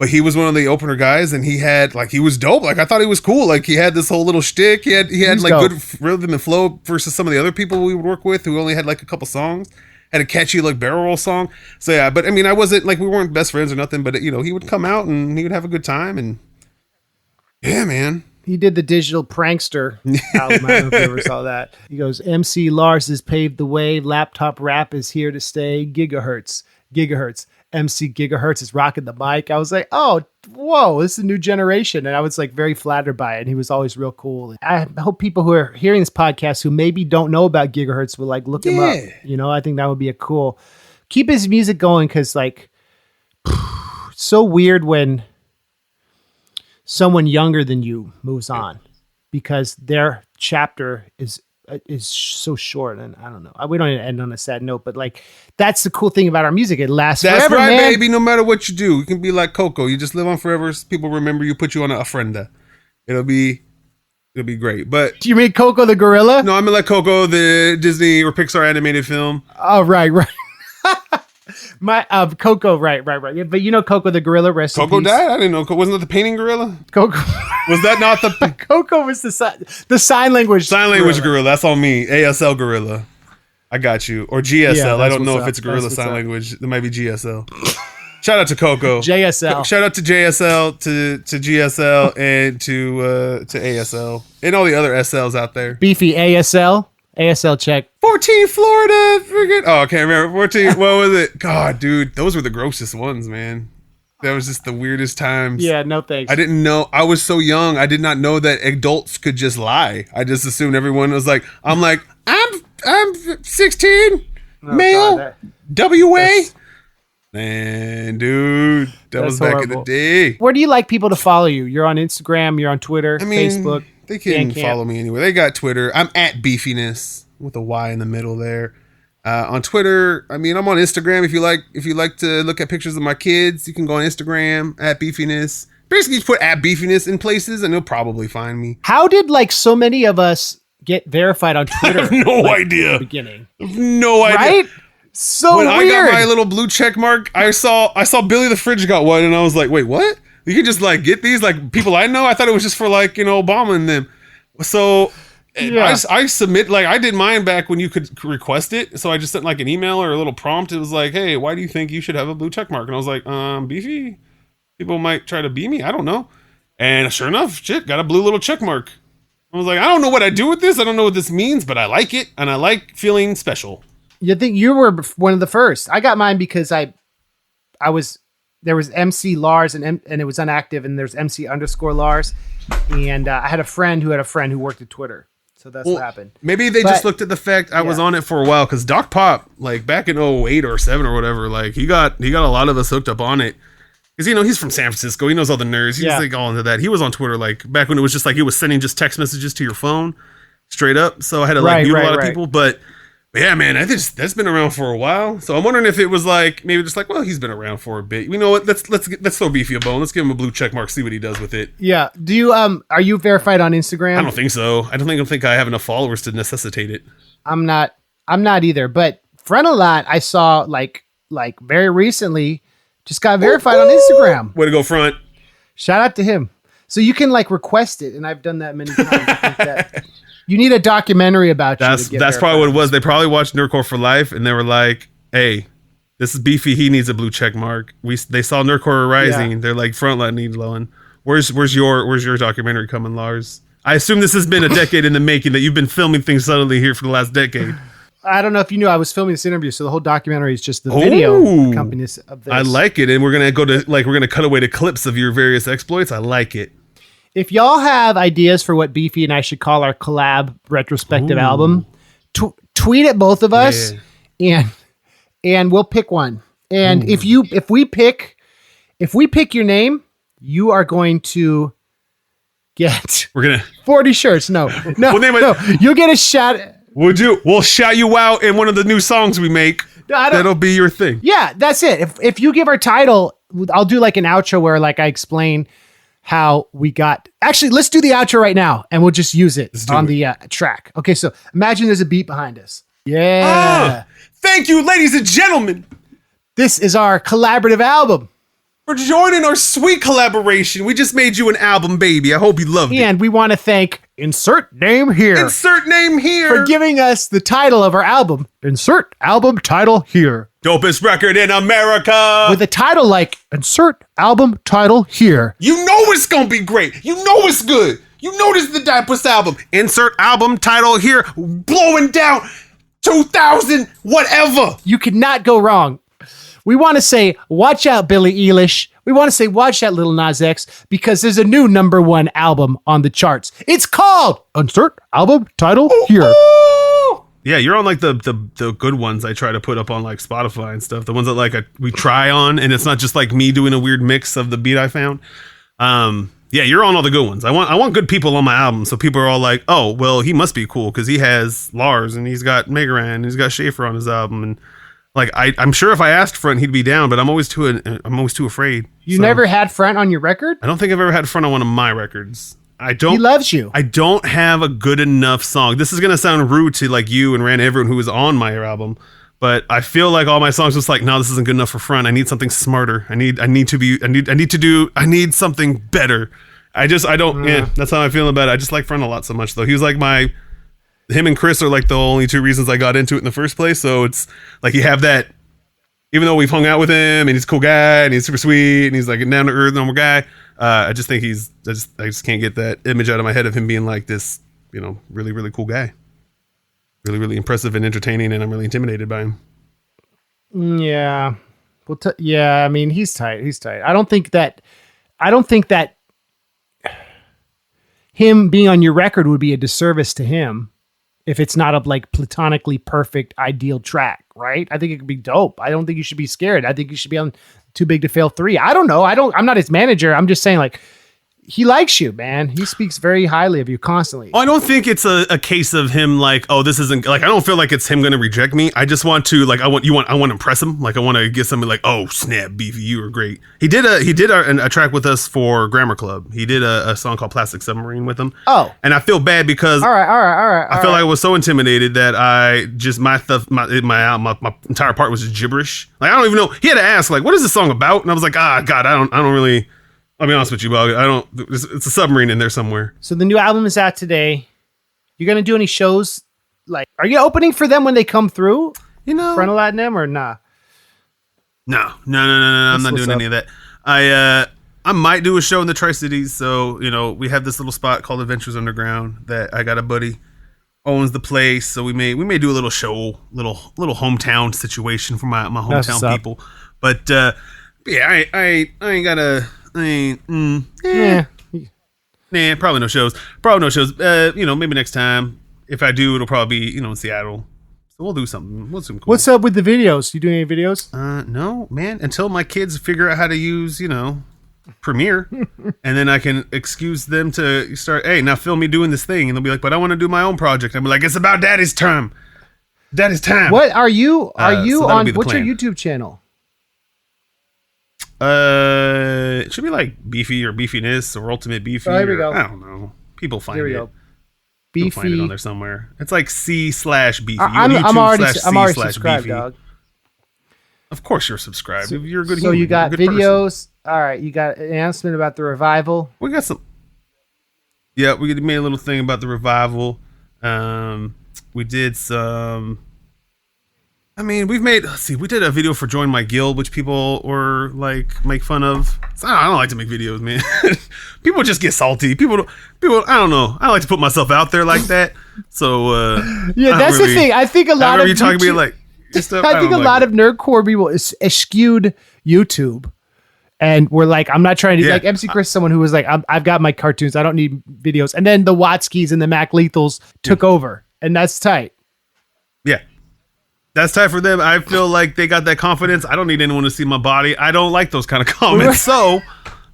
he was one of the opener guys, and he was dope. Like, I thought he was cool. Like, he had this whole little shtick. He had like dope. Good rhythm and flow versus some of the other people we would work with who only had like a couple songs. Had a catchy like barrel roll song. So yeah, but I mean, I wasn't like, we weren't best friends or nothing, but he would come out and he would have a good time, and yeah, man. He did the Digital Prankster album. I don't know if you ever saw that. He goes, MC Lars has paved the way. Laptop rap is here to stay. Gigahertz. MC Gigahertz is rocking the mic. I was like, oh, whoa, this is a new generation. And I was like very flattered by it. And he was always real cool. I hope people who are hearing this podcast who maybe don't know about Gigahertz will like look him up. I think that would be a cool, keep his music going. Cause like, so weird when someone younger than you moves on because their chapter is so short, and I don't know. We don't need to end on a sad note, but like that's the cool thing about our music. It lasts forever. That's right, man. Baby. No matter what you do, you can be like Coco. You just live on forever. People remember you. Put you on a ofrenda. It'll be great. But do you mean Coco the gorilla? No, I mean like Coco, the Disney or Pixar animated film. Oh, right. My Coco, right. Yeah, but Coco the gorilla. Rest in peace. Coco died. I didn't know. Wasn't that the painting gorilla? Coco was that not the Coco was the sign language gorilla. That's on me. ASL gorilla. I got you. Or GSL. Yeah, I don't know if it's gorilla sign language. It might be GSL. Shout out to Coco. JSL. Shout out to JSL, to GSL, and to ASL and all the other SLs out there. Beefy ASL. ASL check. 14 Florida. I can't remember. 14. What was it? God, dude, those were the grossest ones, man. That was just the weirdest times. Yeah, no thanks. I didn't know. I was so young. I did not know that adults could just lie. I just assumed everyone was like, I'm 16, male, God, WA. Man, dude, that was back horrible. in the day. Where do you like people to follow you? You're on Instagram, you're on Twitter, Facebook. They can follow me anywhere. They got Twitter. I'm at Beefiness with a Y in the middle there. On Twitter, I'm on Instagram. If you like to look at pictures of my kids, you can go on Instagram at Beefiness. Basically, just put at Beefiness in places, and you'll probably find me. How did so many of us get verified on Twitter? I have no idea. Beginning, no idea. Right? So when weird. I got my little blue check mark, I saw Billy the Fridge got one, and I was like, wait, what? You can just get these people I know. I thought it was just for Obama and them. So yeah. I submit I did mine back when you could request it. So I just sent an email or a little prompt. It was like, hey, why do you think you should have a blue check mark? And I was like, Beefy, people might try to be me. I don't know. And sure enough, got a blue little check mark. I was like, I don't know what I do with this. I don't know what this means, but I like it, and I like feeling special. You think you were one of the first? I got mine because there was MC Lars and it was inactive, and there's MC _ Lars. And I had a friend who worked at Twitter. So that's what happened. Maybe they just looked at the fact I was on it for a while, because Doc Pop, back in 08 or 7 or whatever, he got a lot of us hooked up on it. Because, he's from San Francisco. He knows all the nerds. He's all into that. He was on Twitter back when it was just he was sending just text messages to your phone straight up. So I had to mute a lot of people. But yeah, man, that's been around for a while. So I'm wondering if it was maybe just well, he's been around for a bit. You know what? Let's throw Beefy a bone. Let's give him a blue check mark. See what he does with it. Yeah. Do you are you verified on Instagram? I don't think so. I don't think I have enough followers to necessitate it. I'm not either. But Frontalot, I saw very recently, just got verified on Instagram. Way to go, Front! Shout out to him. So you can request it, and I've done that many times. I think that you need a documentary about you. That's probably what it was. They probably watched Nerdcore for Life, and they were like, "Hey, this is Beefy. He needs a blue check mark." They saw Nerdcore Rising. Yeah. They're like, "Frontline needs one. Where's your documentary coming, Lars?" I assume this has been a decade in the making. That you've been filming things subtly here for the last decade. I don't know if you knew I was filming this interview, so the whole documentary is just the video accompanies of this. I like it, and we're gonna go to we're gonna cut away to clips of your various exploits. I like it. If y'all have ideas for what Beefy and I should call our collab retrospective album, tweet at both of us, and we'll pick one. And if we pick your name, you are going to get 40 shirts. No, you'll get a shout. We'll shout you out in one of the new songs we make. That'll be your thing. Yeah, that's it. If you give our title, I'll do an outro where I explain how we got. Actually, let's do the outro right now, and we'll just use it on the track. Okay, so imagine there's a beat behind us. Yeah. Thank you, ladies and gentlemen, This is our collaborative album. for joining our sweet collaboration. We just made you an album, baby. I hope you loved it. And we want to thank Insert Name Here Insert name here. for giving us the title of our album. Insert album title here. Dopest record in America. With a title like Insert album title here. You know it's gonna be great. You know it's good. You know this is the dopest album. Insert album title here. Blowing down 2000 whatever. You cannot go wrong. We want to say, watch out, Billie Eilish. We want to say, watch out, Lil Nas X, because there's a new #1 album on the charts. It's called Insert album title here. Ooh. Yeah, you're on like the good ones I try to put up on like Spotify and stuff. The ones that like we try on, and it's not just like me doing a weird mix of the beat I found. Yeah, you're on all the good ones. I want good people on my album, so people are all like, oh, well, he must be cool because he has Lars and he's got Megaran and he's got Schaefer on his album, and like I'm sure if I asked Front, he'd be down, but I'm always too afraid. You never had Front on your record? I don't think I've ever had Front on one of my records. He loves you. I don't have a good enough song. This is gonna sound rude to like you and everyone who was on my album, but I feel like all my songs was like, no, this isn't good enough for Front. I need something smarter. I need something better. Yeah, that's how I'm feeling about it. I just like Front a lot so much though. He was like him and Chris are like the only two reasons I got into it in the first place. So it's like you have that, even though we've hung out with him and he's a cool guy and he's super sweet and he's like a down to earth normal guy. I just think I just can't get that image out of my head of him being like this, really, really cool guy. Really, really impressive and entertaining, and I'm really intimidated by him. Yeah. Well, I mean, he's tight. I don't think that him being on your record would be a disservice to him if it's not a like platonically perfect ideal track, right? I think it could be dope. I don't think you should be scared. I think you should be on Too Big to Fail 3. I don't know. I'm not his manager. I'm just saying, like, he likes you, man. He speaks very highly of you constantly. I don't think it's a case of him like, oh, this isn't like, I don't feel like it's him going to reject me. I just want to like, I want to impress him. Like I want to get something like, oh snap, Beefy, you were great. He did a track with us for Grammar Club. He did a song called Plastic Submarine with him. Oh, and I feel bad because all right. I feel like I was so intimidated that I just my entire part was just gibberish. Like I don't even know. He had to ask like, what is this song about? And I was like, God, I don't really. I'll be honest with you, but it's a submarine in there somewhere. So the new album is out today. You gonna do any shows? Like, are you opening for them when they come through? Frontal at them or nah? No. I'm not doing any of that. I might do a show in the Tri-Cities. So we have this little spot called Adventures Underground that I got a buddy owns the place. So we may do a little show, little hometown situation for my hometown people. But yeah, I ain't gotta. Nah, probably no shows. Maybe next time. If I do, it'll probably be, in Seattle. So we'll do something. We'll do something cool. What's up with the videos? You doing any videos? No, man. Until my kids figure out how to use, Premiere, and then I can excuse them to start. Hey, now film me doing this thing, and they'll be like, "But I want to do my own project." I'll be like, "It's about Daddy's time. Daddy's time." What are you? Are you on? What's plan. Your YouTube channel? It should be like Beefy or Beefiness or Ultimate Beefy. Oh, here we go. I don't know. People find here we it. Go. Beefy. Find it on there somewhere. It's like C/Beefy. I'm already subscribed, dog. Of course you're subscribed. So, you're a good. So human. You got videos. Person. All right. You got an announcement about the revival. We got some. Yeah, we made a little thing about the revival. We did some. I mean, we did a video for Join My Guild, which people were like, make fun of. So I don't like to make videos, man. People just get salty. People, I don't know. I don't like to put myself out there like that. So, yeah, that's the thing. I think a lot of you talking to me like, stuff, I think a lot of nerdcore people eschewed YouTube. And we're like, I'm not trying to like MC Chris, someone who was like, I've got my cartoons. I don't need videos. And then the Watskis and the Mac Lethals took over. And that's tight. Yeah. That's tight for them. I feel like they got that confidence. I don't need anyone to see my body. I don't like those kind of comments. So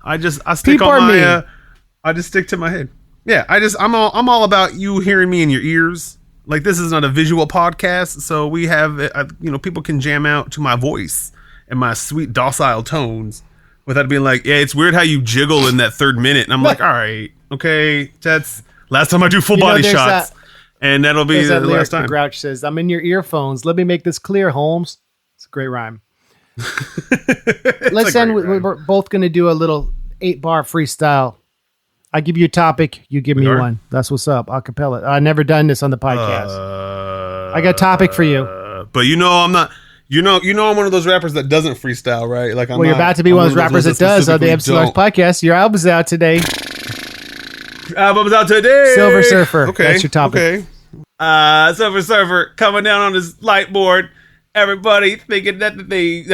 I stick I just stick to my head. Yeah. I'm all about you hearing me in your ears. Like this is not a visual podcast. So we have, people can jam out to my voice and my sweet docile tones. without being like, yeah, it's weird how you jiggle in that third minute. And I'm like, all right, okay, that's last time I do full body shots. And that'll be the last time. Grouch says, I'm in your earphones. Let me make this clear, Holmes. It's a great rhyme. Let's end. We're both going to do a little 8-bar freestyle. I give you a topic. You give me one. That's what's up. Acapella. I've never done this on the podcast. I got a topic for you. But I'm not. I'm one of those rappers that doesn't freestyle, right? Like, you're about to be one of those rappers that does on the MC Lars podcast. Your album's out today. Silver Surfer. Okay. That's your topic. Okay. Silver Surfer coming down on his light board. Everybody thinking that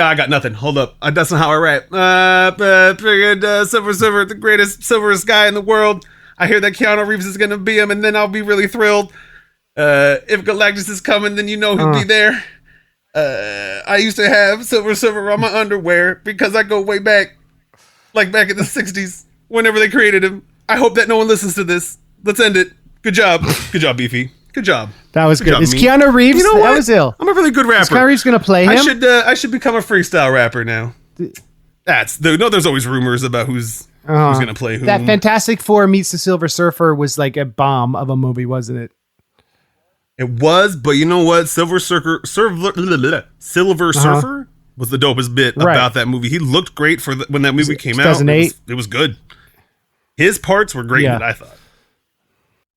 I got nothing. Hold up. That's not how I rap. Silver Surfer, the greatest silverest guy in the world. I hear that Keanu Reeves is going to be him, and then I'll be really thrilled. If Galactus is coming, then he'll be there. I used to have Silver Surfer on my underwear because I go way back, like back in the 60s, whenever they created him. I hope that no one listens to this. Let's end it. Good job. Good job, Beefy. Good job. That was good. Is Keanu Reeves? You know what? That was ill. I'm a really good rapper. Is Keanu Reeves going to play him? I should become a freestyle rapper now. There's always rumors about who's going to play who. That Fantastic Four meets the Silver Surfer was like a bomb of a movie, wasn't it? It was, but you know what? Silver Surfer was the dopest bit about that movie. He looked great when that movie came out. It was good. His parts were great, I thought.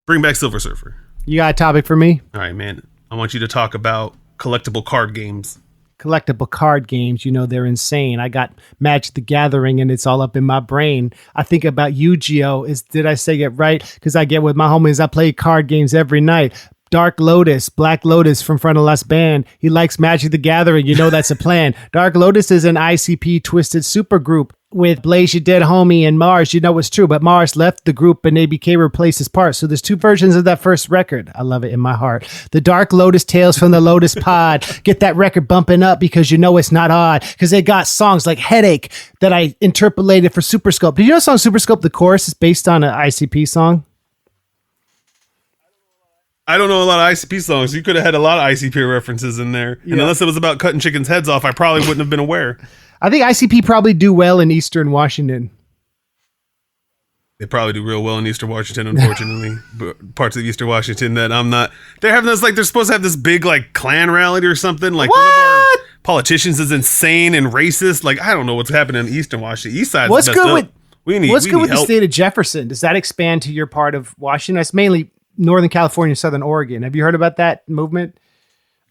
Bring back Silver Surfer. You got a topic for me? All right, man. I want you to talk about collectible card games. Collectible card games, they're insane. I got Magic the Gathering, and it's all up in my brain. I think about Yu-Gi-Oh! Did I say it right? Because I get with my homies, I play card games every night. Dark Lotus, Black Lotus from Front of Last Band. He likes Magic the Gathering. That's a plan. Dark Lotus is an ICP twisted supergroup with Blaze Your Dead Homie and Mars. It's true, but Mars left the group and ABK replaced his part. So there's 2 versions of that first record. I love it in my heart. The Dark Lotus Tales from the Lotus Pod. Get that record bumping up because it's not odd. Because they got songs like Headache that I interpolated for Super Scope. Did you know the song Super Scope, the chorus is based on an ICP song? I don't know a lot of ICP songs. You could have had a lot of ICP references in there. And unless it was about cutting chickens' heads off, I probably wouldn't have been aware. I think ICP probably do well in Eastern Washington. They probably do real well in Eastern Washington, unfortunately. But parts of Eastern Washington that I'm not. They're having this, they're supposed to have this big, Klan rally or something. One of our politicians is insane and racist. I don't know what's happening in Eastern Washington. East side. What's good with help. The state of Jefferson? Does that expand to your part of Washington? That's mainly Northern California, Southern Oregon. Have you heard about that movement?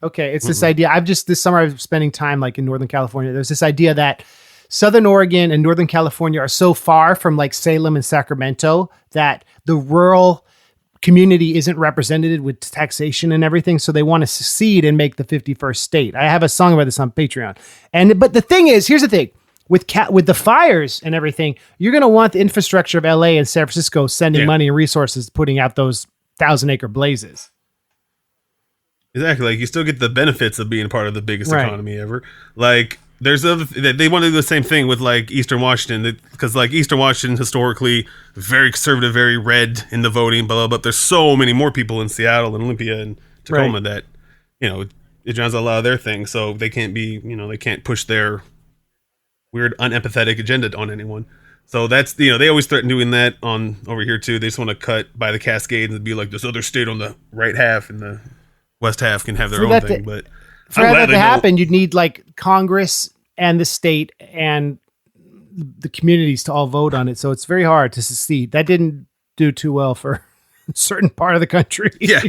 Okay, it's this idea. This summer I was spending time in Northern California. There's this idea that Southern Oregon and Northern California are so far from Salem and Sacramento that the rural community isn't represented with taxation and everything. So they want to secede and make the 51st state. I have a song about this on Patreon. But the thing is, here's the thing. With the fires and everything, you're going to want the infrastructure of LA and San Francisco sending money and resources, putting out those 1,000-acre blazes. Exactly. You still get the benefits of being part of the biggest economy ever. There's they want to do the same thing with Eastern Washington, because Eastern Washington historically very conservative, very red in the voting, blah, blah, blah. But there's so many more people in Seattle and Olympia and Tacoma that it drowns out a lot of their things. So they can't be they can't push their weird unempathetic agenda on anyone. So that's, they always threaten doing that on over here too. They just want to cut by the Cascades and be like, this other state on the right half and the west half can have their own thing. But for that to happen, you'd need Congress and the state and the communities to all vote on it. So it's very hard to secede. That didn't do too well for a certain part of the country. Yeah.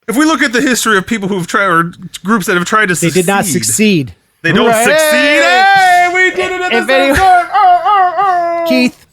If we look at the history of people who've tried, or groups that have tried to succeed. They did not succeed. They don't succeed. Hey, we did it at the same time. Keith.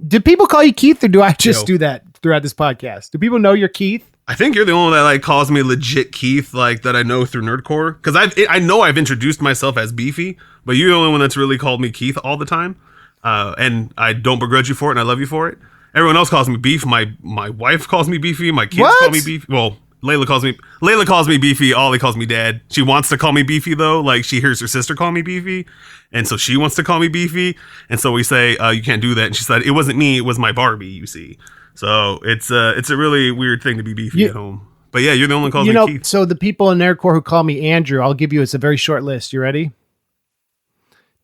Do people call you Keith, or do I just do that throughout this podcast? Do people know you're Keith? I think you're the only one that calls me legit Keith, that I know through Nerdcore. Because I know I've introduced myself as Beefy, but you're the only one that's really called me Keith all the time. And I don't begrudge you for it, and I love you for it. Everyone else calls me Beef. My wife calls me Beefy. My kids call me Beefy. Well, Layla calls me Beefy. Ollie calls me Dad. She wants to call me Beefy though. She hears her sister call me Beefy, and so she wants to call me Beefy. And so we say, you can't do that. And she said, it wasn't me. It was my Barbie. You see. So it's a really weird thing to be Beefy at home. But yeah, you're the only one who calls me Keith. So the people in Nerdcore who call me Andrew, I'll give you. It's a very short list. You ready?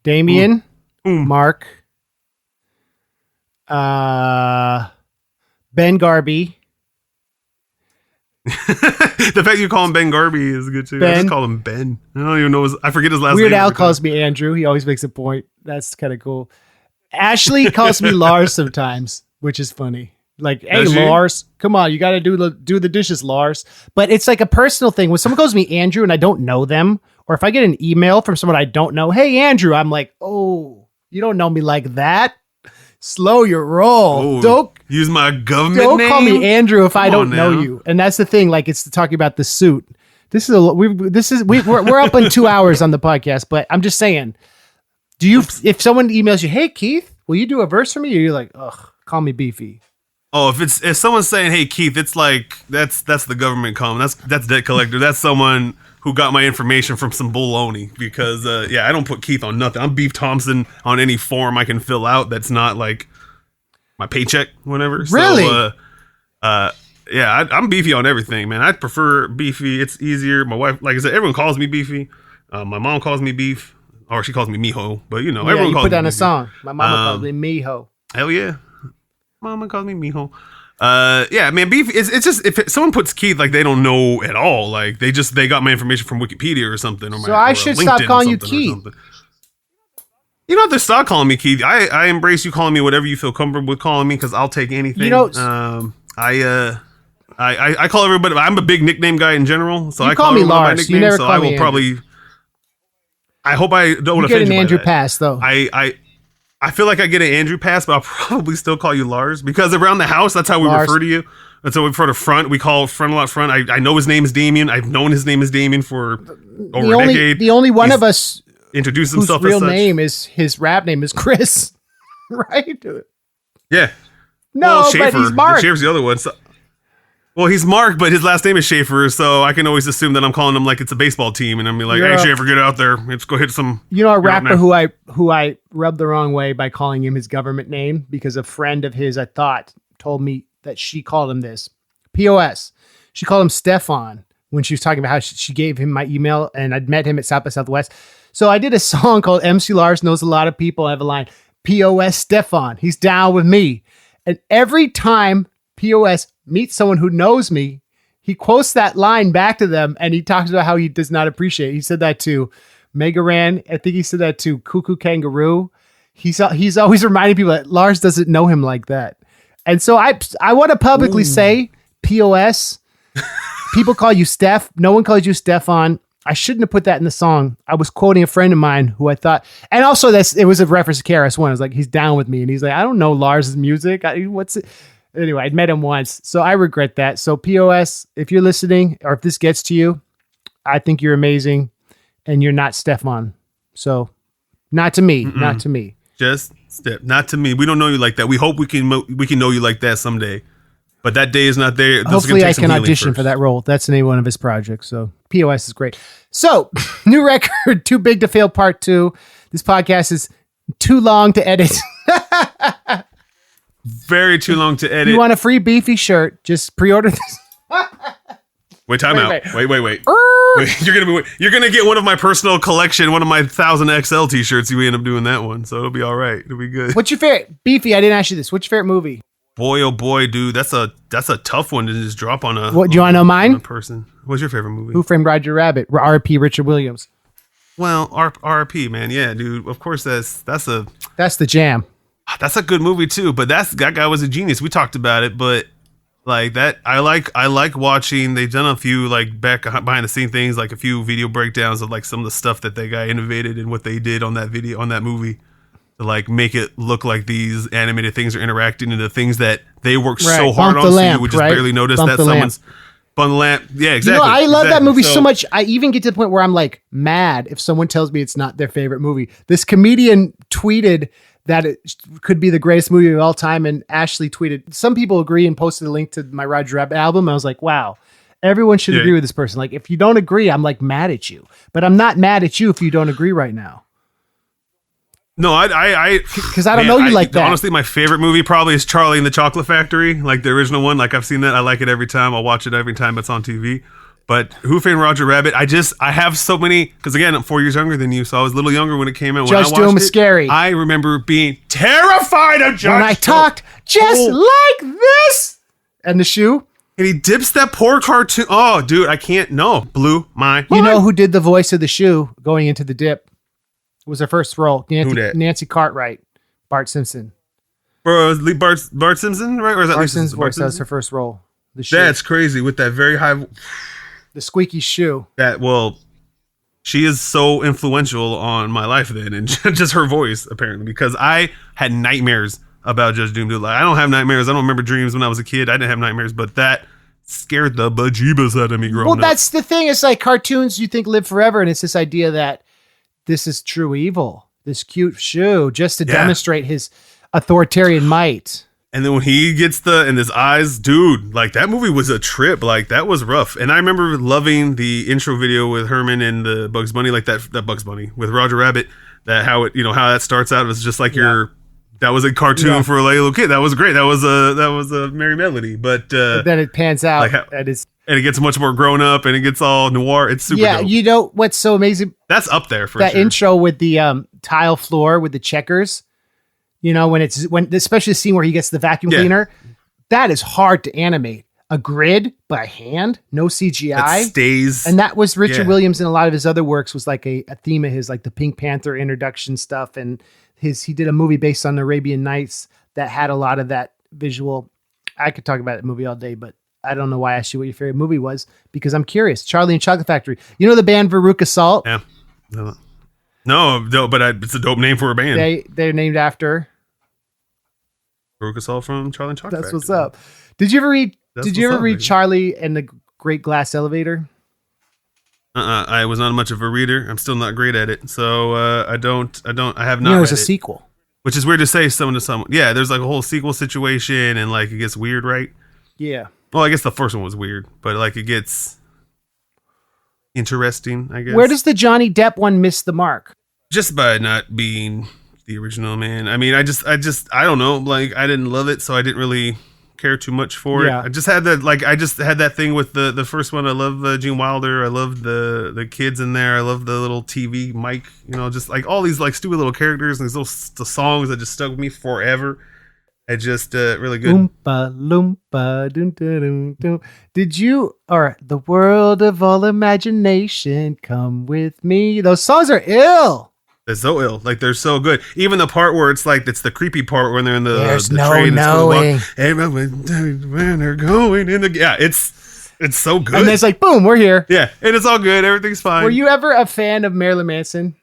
Damien, Mark, Ben Garby. The fact you call him Ben Garby is good too. I just call him Ben. I don't even know I forget his last name. Weird Al calls me Andrew. He always makes a point. That's kind of cool. Ashley calls me Lars sometimes, which is funny. Like, hey, Lars, come on, you got to do the dishes, Lars. But it's like a personal thing. When someone calls me Andrew and I don't know them, or if I get an email from someone I don't know, hey, Andrew, I'm like, oh, you don't know me like that. Slow your roll. Oh, don't use my government don't name. Call me Andrew if I don't know you. And that's the thing. Like, it's talking about the suit. We're up on 2 hours on the podcast, but I'm just saying. If someone emails you, hey Keith, will you do a verse for me? Or you're like, ugh, call me Beefy. Oh, if someone's saying, hey Keith, it's like that's the government calling. That's debt collector. That's someone who got my information from some baloney. Because I don't put Keith on nothing. I'm Beef Thompson on any form I can fill out that's not like my paycheck, whatever. Really? So, I'm Beefy on everything, man. I prefer Beefy. It's easier. My wife, like I said, everyone calls me Beefy. My mom calls me Beef. Or she calls me Mijo, but everyone calls me put down Beefy. A song. My mama calls me Mijo. Hell yeah. Mama calls me Mijo. Man, Beefy, it's just, if someone puts Keith, like, they don't know at all. Like, they got my information from Wikipedia or something. So I should stop calling you Keith. You don't have to stop calling me Keith. I embrace you calling me whatever you feel comfortable with calling me, because I'll take anything. I call everybody, I'm a big nickname guy in general, so I call me Lars. You never so call I will me probably... I hope I don't offend you. You get an Andrew pass, though. I feel like I get an Andrew pass, but I'll probably still call you Lars, because around the house, that's how we refer to you. That's how we refer to Front. We call Front a lot Front. I know his name is Damien. I've known his name is Damien for over a decade. The only one of us introduced himself whose as real such. name is, his rap name is Chris, right? Yeah. No, but he's Mark. Schaefer's the other one. So, well, he's Mark, but his last name is Schaefer, so I can always assume that I'm calling him like it's a baseball team, and I'm like, hey, Schaefer, get out there. Let's go hit some... a rapper who I rubbed the wrong way by calling him his government name, because a friend of his, I thought, told me that she called him this. POS. She called him Stefan when she was talking about how she gave him my email, and I'd met him at South by Southwest. So I did a song called MC Lars Knows a Lot of People. I have a line, POS Stefan. He's down with me. And every time POS meets someone who knows me, he quotes that line back to them, and he talks about how he does not appreciate it. He said that to Mega Ran. I think he said that to Cuckoo Kangaroo. He's always reminding people that Lars doesn't know him like that. And so I want to publicly say, POS, people call you Steph. No one calls you Stefan. I shouldn't have put that in the song. I was quoting a friend of mine who I thought, and also it was a reference to KRS-One. I was like, he's down with me. And he's like, I don't know Lars's music. What's it? Anyway, I'd met him once, so I regret that. So POS, if you're listening, or if this gets to you, I think you're amazing, and you're not Stefan. So, not to me, not to me. Just Steph, not to me. We don't know you like that. We hope we can know you like that someday, but that day is not there. Hopefully, I can audition for that role. That's the name of one of his projects. So POS is great. So, new record, Too Big to Fail Part 2. This podcast is too long to edit. Very too long to edit. You want a free Beefy shirt? Just pre-order this. Wait, time out. Wait. You're gonna get one of my personal collection, one of my 1000 XL t-shirts. You end up doing that one, so it'll be all right. It'll be good. What's your favorite Beefy? I didn't ask you this. What's your favorite movie? Boy, oh boy, dude, that's a tough one to just drop on a. What do you want to know? Mine. Person. What's your favorite movie? Who Framed Roger Rabbit? R.P. Richard Williams. Well, R.P. man, yeah, dude. Of course, that's the jam. That's a good movie too, but that guy was a genius. We talked about it, but like that, I like watching. They've done a few like behind the scene things, like a few video breakdowns of like some of the stuff that guy innovated and what they did on that movie to like make it look like these animated things are interacting into things that they worked so hard on. So you would just barely notice that someone's bun the lamp. Yeah, exactly. I love that movie so much. I even get to the point where I'm like mad if someone tells me it's not their favorite movie. This comedian tweeted that it could be the greatest movie of all time. And Ashley tweeted, some people agree, and posted a link to my Roger Rabbit album. I was like, wow, everyone should agree with this person. Like, if you don't agree, I'm like mad at you, but I'm not mad at you if you don't agree right now. No, because I don't know you like that. Honestly, my favorite movie probably is Charlie and the Chocolate Factory, like the original one. Like I've seen that. I like it every time. I'll watch it every time it's on TV. But Who Framed Roger Rabbit? I have so many, because again, I'm 4 years younger than you, so I was a little younger when it came out. Judge Doom is scary. I remember being terrified of Judge Doom. When I talked just like this. And the shoe. And he dips that poor cartoon. Oh, dude, I can't. No, blew my mind. You know who did the voice of the shoe going into the dip? It was her first role. Nancy Cartwright. Bart Simpson. Bro, Bart Simpson, right? Or is that Bart Simpson's voice? That was her first role. The shoe. That's crazy with that very high. The squeaky shoe. She is so influential on my life then, and just her voice apparently, because I had nightmares about Judge Doom. Dude, like, I don't have nightmares. I don't remember dreams when I was a kid. I didn't have nightmares, but that scared the bejeebus out of me growing up. Well, that's the thing. It's like cartoons you think live forever, and it's this idea that this is true evil. This cute shoe, just to demonstrate his authoritarian might. And then when he gets and his eyes, dude, like that movie was a trip. Like that was rough. And I remember loving the intro video with Herman and the Bugs Bunny, like that Bugs Bunny with Roger Rabbit. That how that starts out. It was just like that was a cartoon for a little kid. That was great. That was a merry melody. But then it pans out and it gets much more grown up and it gets all noir. It's super dope. You know what's so amazing? That's up there for that sure. intro with the tile floor with the checkers. You know, when especially the scene where he gets the vacuum cleaner, that is hard to animate. A grid by hand, no CGI. That stays. And that was Richard Williams in a lot of his other works, was like a theme of his, like the Pink Panther introduction stuff. And he did a movie based on the Arabian Nights that had a lot of that visual. I could talk about that movie all day, but I don't know why I asked you what your favorite movie was, because I'm curious. Charlie and Chocolate Factory. You know the band Veruca Salt? Yeah. No, but it's a dope name for a band. They're named after Veruca Salt from Charlie and Chocolate Factory. That's what's up. Did you ever read Charlie and the Great Glass Elevator? I was not much of a reader. I'm still not great at it, so I have not. There's a sequel, which is weird to say. Someone to someone. Yeah, there's like a whole sequel situation, and like it gets weird, right? Yeah. Well, I guess the first one was weird, but like it gets interesting, I guess. Where does the Johnny Depp one miss the mark? Just by not being the original, man. I mean, I don't know. Like, I didn't love it, so I didn't really care too much for it. I just had that thing with the first one. I love Gene Wilder. I love the kids in there. I love the little TV mic. You know, just like all these like stupid little characters and these the songs that just stuck with me forever. I just really good. Oompa loompa dun dun dun dun. Did you the world of all imagination come with me? Those songs are ill. They're so ill. Like they're so good. Even the part where it's the creepy part when they're in the no train. knowing. When they're going in the it's so good. And it's like boom, we're here. Yeah, and it's all good. Everything's fine. Were you ever a fan of Marilyn Manson?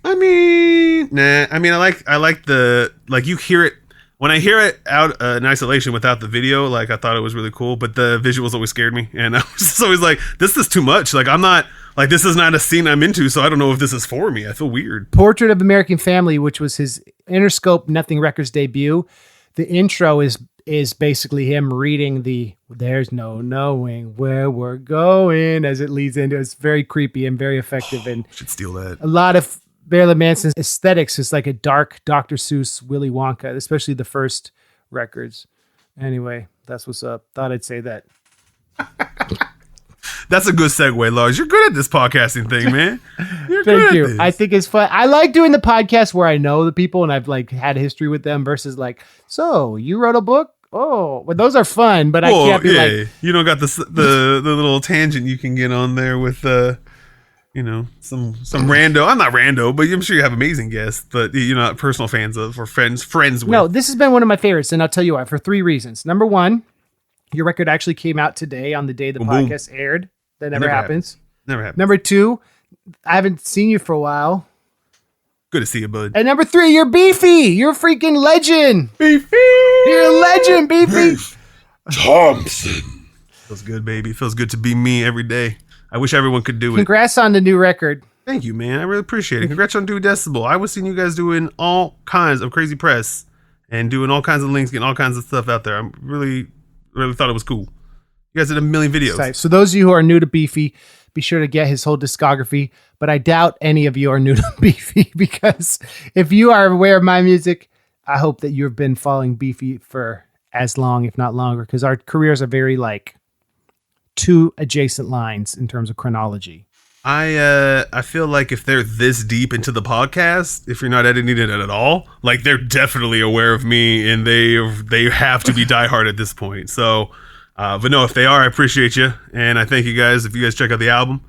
I mean, nah. I mean, I like the you hear it. When I hear it out in isolation without the video, like I thought it was really cool, but the visuals always scared me, and I was just always like, "This is too much." Like I'm not this is not a scene I'm into, so I don't know if this is for me. I feel weird. Portrait of American Family, which was his Interscope Nothing Records debut, the intro is basically him reading "There's no knowing where we're going" as it leads into. It's very creepy and very effective, and should steal that. A lot of Marilyn Manson's aesthetics is like a dark Dr. Seuss, Willy Wonka, especially the first records. Anyway, that's what's up. Thought I'd say that. That's a good segue, Lars. You're good at this podcasting thing, man. Thank you. I think it's fun. I like doing the podcast where I know the people and I've like had history with them versus like, so you wrote a book? Oh, well, those are fun, but I can't be like, you don't got the little tangent you can get on there with some rando. I'm not rando, but I'm sure you have amazing guests, but you're not personal fans of or friends with. No, this has been one of my favorites, and I'll tell you why, for 3 reasons. Number one, your record actually came out today on the day the podcast aired. That never happens. Never happens. Number 2, I haven't seen you for a while. Good to see you, bud. And number 3, you're Beefy. You're a freaking legend. Beefy. You're a legend, Beefy. Thompson. Feels good, baby. Feels good to be me every day. I wish everyone could do it. Congrats on the new record. Thank you, man. I really appreciate it. Congrats on Due Decibel. I was seeing you guys doing all kinds of crazy press and doing all kinds of links, getting all kinds of stuff out there. I really thought it was cool. You guys did a million videos. So those of you who are new to Beefy, be sure to get his whole discography. But I doubt any of you are new to Beefy, because if you are aware of my music, I hope that you've been following Beefy for as long, if not longer, because our careers are very like two adjacent lines in terms of chronology. I feel like if they're this deep into the podcast, if you're not editing it at all, like they're definitely aware of me and they have to be diehard at this point. So, but no, if they are, I appreciate you. And I thank you guys if you guys check out the album.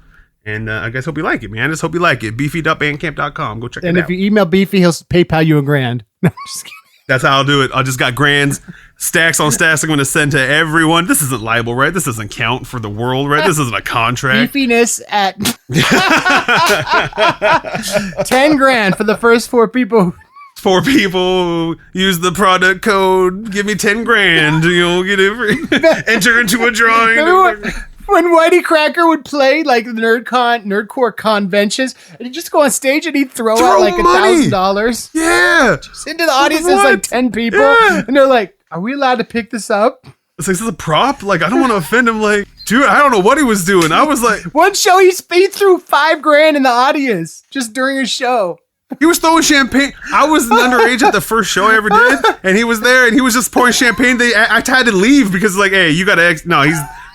And I guys hope you like it, man. I just hope you like it. Beefy.bandcamp.com. Go check it out. And if you email Beefy, he'll PayPal you $1,000. No, I'm just kidding. That's how I'll do it. I just got grands, stacks on stacks I'm going to send to everyone. This isn't libel, right? This doesn't count for the world, right? This isn't a contract. Beefiness at $10,000 for the first 4 people. 4 people use the product code. Give me 10 grand. You'll get it free. Enter into a drawing. When Whitey Cracker would play like the nerdcore conventions, and he'd just go on stage and he'd throw out like $1,000. Yeah. Just into the audience, there's like 10 people. Yeah. And they're like, are we allowed to pick this up? It's like, is this a prop? Like, I don't want to offend him. Like, dude, I don't know what he was doing. I was like, one show he threw $5,000 in the audience just during his show. He was throwing champagne. I was underage at the first show I ever did, and he was there, and he was just pouring champagne. I had to leave because, like, hey, you gotta.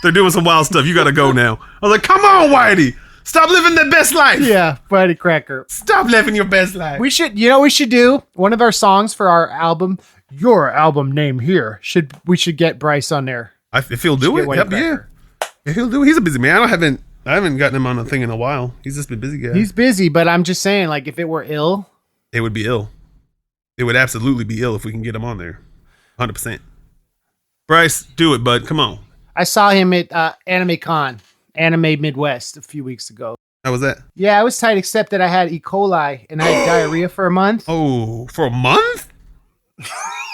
They're doing some wild stuff. You gotta go now. I was like, come on, Whitey, stop living the best life. Yeah, Whitey Cracker, stop living your best life. We should do one of our songs for our album. Your album name here we should get Bryce on there. If he'll do it, yeah. If he'll do it, he's a busy man. I haven't gotten him on a thing in a while. He's just been busy guy. He's busy, but I'm just saying, like, if it were ill, it would be ill. It would absolutely be ill if we can get him on there. 100%. Bryce, do it, bud. Come on. I saw him at Anime Midwest a few weeks ago. How was that? Yeah, I was tight, except that I had E. coli and I had diarrhea for a month. Oh, for a month?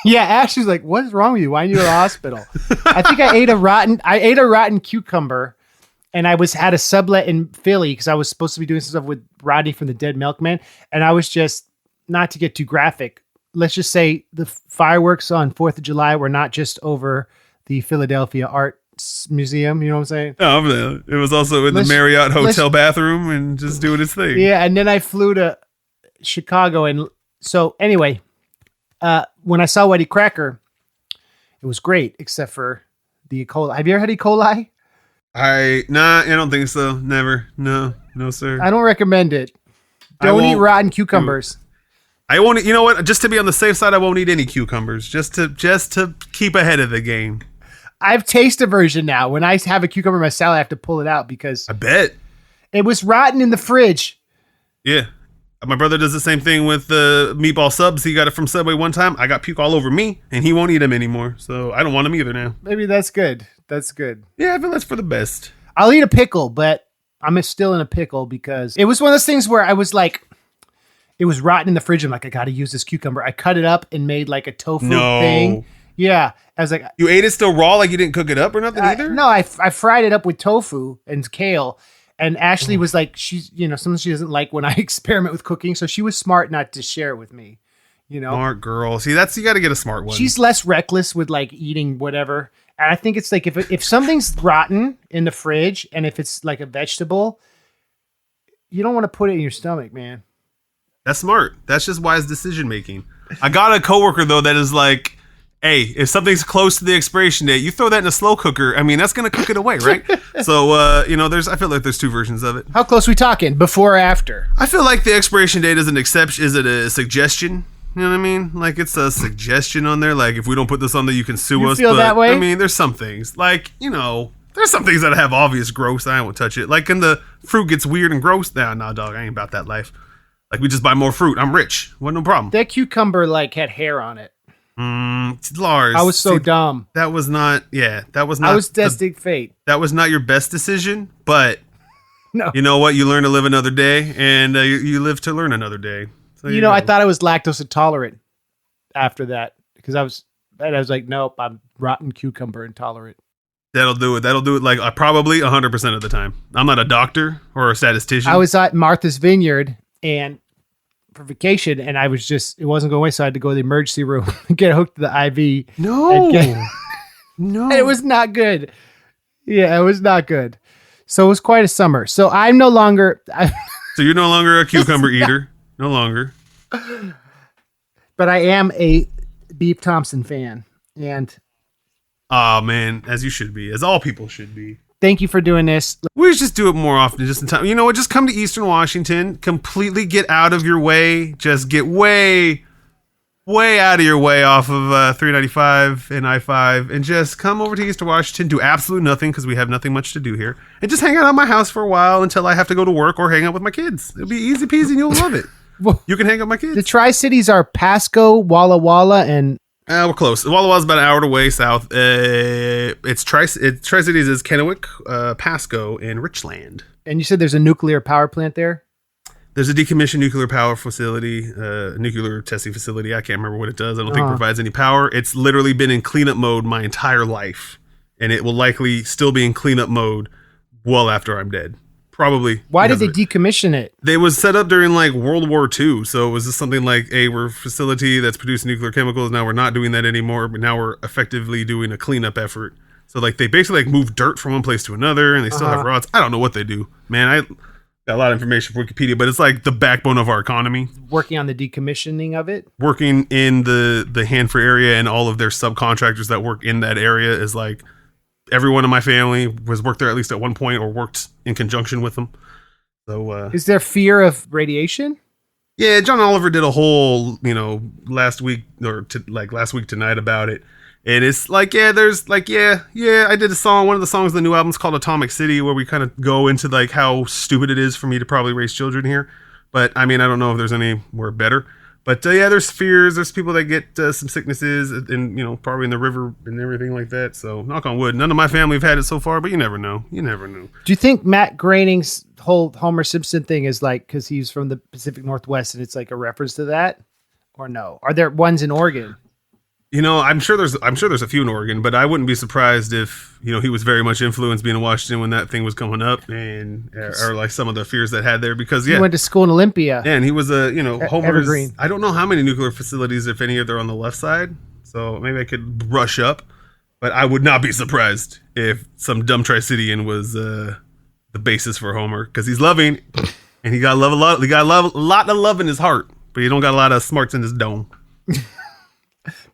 Yeah, Ashley's like, what's wrong with you? Why are you in the hospital? I think I ate a rotten cucumber. And I had a sublet in Philly because I was supposed to be doing some stuff with Rodney from the Dead Milkman. And I was just, not to get too graphic, let's just say the fireworks on 4th of July were not just over the Philadelphia Arts Museum. You know what I'm saying? Oh, it was also in the Marriott Hotel bathroom and just doing its thing. Yeah, and then I flew to Chicago. And so anyway, when I saw Whitey Cracker, it was great, except for the E. coli. Have you ever had E. coli? I don't think so. Never. No, sir. I don't recommend it. Don't eat rotten cucumbers. I won't. You know what? Just to be on the safe side, I won't eat any cucumbers. Just to keep ahead of the game. I have taste aversion now. When I have a cucumber in my salad, I have to pull it out because I bet it was rotten in the fridge. Yeah, my brother does the same thing with the meatball subs. He got it from Subway one time. I got puke all over me, and he won't eat them anymore. So I don't want them either now. Maybe that's good. That's good. Yeah, I feel that's for the best. I'll eat a pickle, but I'm still in a pickle because it was one of those things where I was like, it was rotten in the fridge. I'm like, I got to use this cucumber. I cut it up and made like a tofu thing. Yeah. I was like, you ate it still raw? Like you didn't cook it up or nothing either? No, I fried it up with tofu and kale. And Ashley was like, sometimes she doesn't like when I experiment with cooking. So she was smart not to share it with me. Smart girl. See, you got to get a smart one. She's less reckless with like eating whatever. And I think it's like if something's rotten in the fridge and if it's like a vegetable, you don't want to put it in your stomach, man. That's smart. That's just wise decision making. I got a coworker though that is like, hey, if something's close to the expiration date, you throw that in a slow cooker. I mean, that's gonna cook it away, right? So, I feel like there's 2 versions of it. How close we talking? Before or after? I feel like the expiration date is an exception. Is it a suggestion? You know what I mean? Like it's a suggestion on there. Like if we don't put this on there, you can sue us. Feel that way? I mean, there's some things like there's some things that have obvious gross. I won't touch it. Like when the fruit gets weird and gross. Nah, dog. I ain't about that life. Like we just buy more fruit. I'm rich. What no problem. That cucumber like had hair on it. Lars. I was so dumb. That was not. Yeah, that was not. I was destined fate. That was not your best decision, but no. You know what? You learn to live another day, and you live to learn another day. So, I thought I was lactose intolerant after that because I was like, nope, I'm rotten cucumber intolerant. That'll do it. Like probably 100% of the time. I'm not a doctor or a statistician. I was at Martha's Vineyard and for vacation, and it wasn't going away, so I had to go to the emergency room and get hooked to the IV. No. No. It was not good. Yeah, it was not good. So it was quite a summer. So I'm no longer... So you're no longer a cucumber eater? No longer. But I am a Beef Thompson fan. And... Oh, man, as you should be. As all people should be. Thank you for doing this. We should just do it more often, just in time. You know what? Just come to Eastern Washington. Completely get out of your way. Just get way out of your way off of 395 and I-5, and just come over to Eastern Washington. Do absolutely nothing because we have nothing much to do here, and just hang out at my house for a while until I have to go to work or hang out with my kids. It'll be easy peasy, and you'll love it. You can hang out with my kids. The Tri-Cities are Pasco, Walla Walla, and we're close. Walla Walla's about an hour away south. It's Tri-Cities is Kennewick, Pasco, and Richland. And you said there's a nuclear power plant there? There's a decommissioned nuclear power facility, nuclear testing facility. I can't remember what it does. I don't think it provides any power. It's literally been in cleanup mode my entire life, and it will likely still be in cleanup mode well after I'm dead. Probably. Why did they decommission it? They was set up during like World War II. So it was just something like, we're a facility that's producing nuclear chemicals. Now we're not doing that anymore, but now we're effectively doing a cleanup effort. So like they basically like move dirt from one place to another, and they still have rods. I don't know what they do, man. I got a lot of information from Wikipedia, but it's like the backbone of our economy. Working on the decommissioning of it? Working in the Hanford area, and all of their subcontractors that work in that area is like, everyone in my family was worked there at least at one point or worked in conjunction with them. So, is there fear of radiation? Yeah, John Oliver did a whole, last week tonight about it. And it's like, I did a song. One of the songs of the new album is called Atomic City, where we kind of go into like how stupid it is for me to probably raise children here. But I mean, I don't know if there's anywhere better. But there's fears. There's people that get some sicknesses, and probably in the river and everything like that. So knock on wood. None of my family have had it so far, but you never know. You never know. Do you think Matt Groening's whole Homer Simpson thing is like because he's from the Pacific Northwest and it's like a reference to that, or no? Are there ones in Oregon? I'm sure there's a few in Oregon, but I wouldn't be surprised if he was very much influenced being in Washington when that thing was coming up, and or like some of the fears that had there, because he went to school in Olympia. Yeah, and he was a Homer's. Evergreen. I don't know how many nuclear facilities, if any, are on the left side, so maybe I could brush up, but I would not be surprised if some dumb Tri-Citian was the basis for Homer, because he's loving, and he got a lot of love in his heart, but he don't got a lot of smarts in his dome.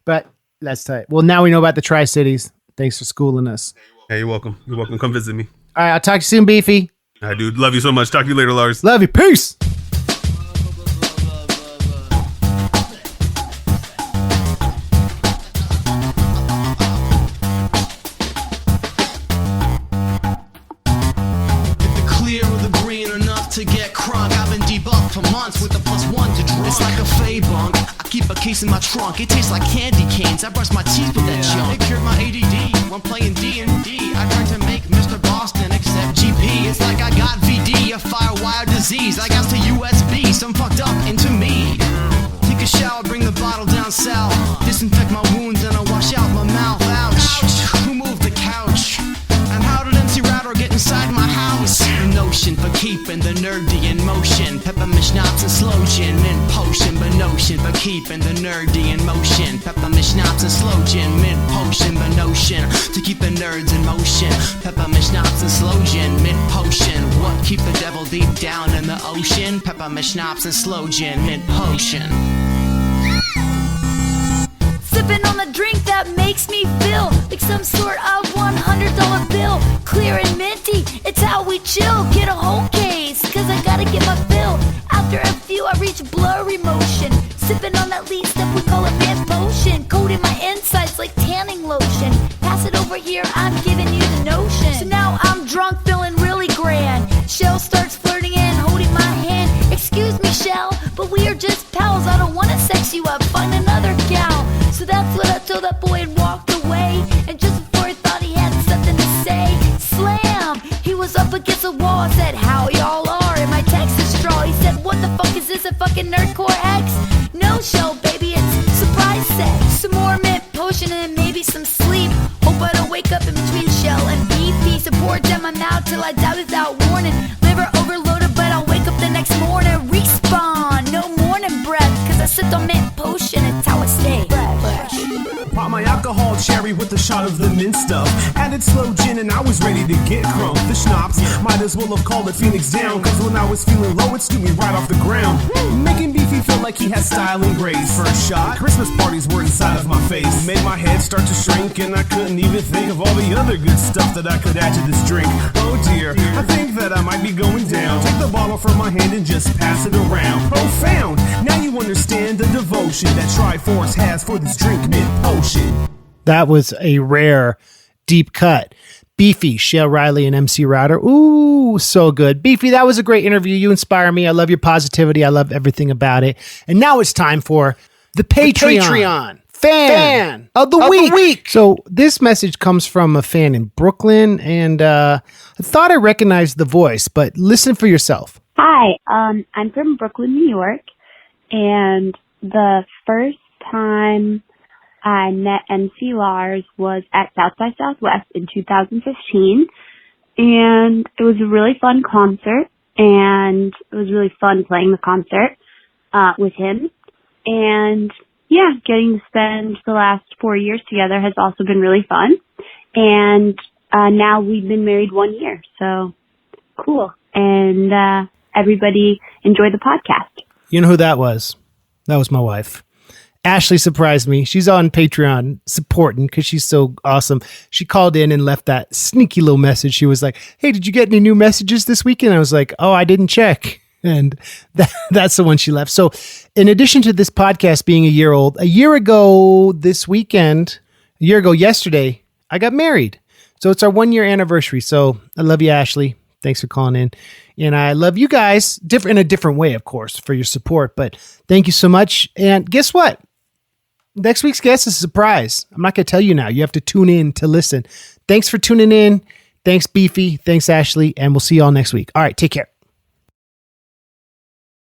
But that's tight. Well, now we know about the Tri-Cities. Thanks for schooling us. Hey, you're welcome. You're welcome. Come visit me. All right, I'll talk to you soon, Beefy. All right, dude. Love you so much. Talk to you later, Lars. Love you. Peace. Clear or the green enough to get crunk. I've been debunked for months with the +1 to drunk. It's like a fade bunk. Keep a case in my trunk. It tastes like candy canes. I brush my teeth with that junk. It cured my ADD when playing D&D. I tried to make Mr. Boston accept GP. It's like I got VD, a firewire disease. I got to USB, some fucked up into me. Take a shower, bring the bottle down south. Disinfect my wounds and I wash out my mouth. Ouch. Who moved the couch? And how did MC Router get inside my house? The notion for keeping the nerdy in motion. Peppermint schnapps and slow gin, mint potion. But notion for keeping the nerdy in motion. Peppermint schnapps and slow gin, mint potion. But notion to keep the nerds in motion. Peppermint schnapps and slow gin, mint potion. What keep the devil deep down in the ocean? Peppermint schnapps and slow gin, mint potion. Sipping on the drink that makes me feel like some sort of $100 bill. Clear and minty, it's how we chill. Get a whole case, cause I gotta get my fill. After a few, I reach blurry motion. Sipping on that lead stuff we call a man potion. Coating my insides like tanning lotion. Pass it over here, I'm giving you the notion. So now I'm drunk, feeling really grand. Shell starts flirting and holding my hand. Excuse me, Shell, but we are just pals. I don't wanna sex you up, find another gal. So that's what I told that boy and walked away. And just before I thought he had something to say, slam! He was up against the wall. I said, how y'all are? And my text is straw. He said, what the fuck is this, a fucking Nerdcore X? No show, baby, it's surprise sex. Some more mint potion and maybe some sleep. Hope I don't wake up in between Shell and BP. So pour it down my mouth till I die without warning. Liver overloaded, but I'll wake up the next morning. Respawn, no morning breath. Cause I sipped on mint potion, it's how I stay fresh. Pop my alcohol cherry with a shot of the mint stuff. Added slow gin and I was ready to get crunk. The schnapps might as well have called it Phoenix down. Cause when I was feeling low, it scooped me right off the ground. Making Beefy feel like he had style and grace. First shot, Christmas parties were inside of my face. Made my head start to shrink, and I couldn't even think of all the other good stuff that I could add to this drink. Oh dear, I think that I might be going down. Take the bottle from my hand and just pass it around. Profound, now you understand the devotion that Triforce has for this drink mid-potion. That was a rare deep cut. Beefy, Shale Riley, and MC Router. Ooh, so good. Beefy, that was a great interview. You inspire me. I love your positivity. I love everything about it. And now it's time for the Patreon fan of the week. So this message comes from a fan in Brooklyn, and I thought I recognized the voice, but listen for yourself. Hi, I'm from Brooklyn, New York, and the first time I met MC Lars was at South by Southwest in 2015, and it was a really fun concert, and it was really fun playing the concert with him, and yeah, getting to spend the last 4 years together has also been really fun, and now we've been married 1 year, so cool, and everybody enjoy the podcast. You know who that was? That was my wife. Ashley surprised me. She's on Patreon supporting because she's so awesome. She called in and left that sneaky little message. She was like, hey, did you get any new messages this weekend? I was like, oh, I didn't check. And that's the one she left. So in addition to this podcast being a year old, a year ago this weekend, a year ago yesterday, I got married. So it's our 1 year anniversary. So I love you, Ashley. Thanks for calling in. And I love you guys in a different way, of course, for your support. But thank you so much. And guess what? Next week's guest is a surprise. I'm not going to tell you now. You have to tune in to listen. Thanks for tuning in. Thanks, Beefy. Thanks, Ashley. And we'll see you all next week. All right. Take care.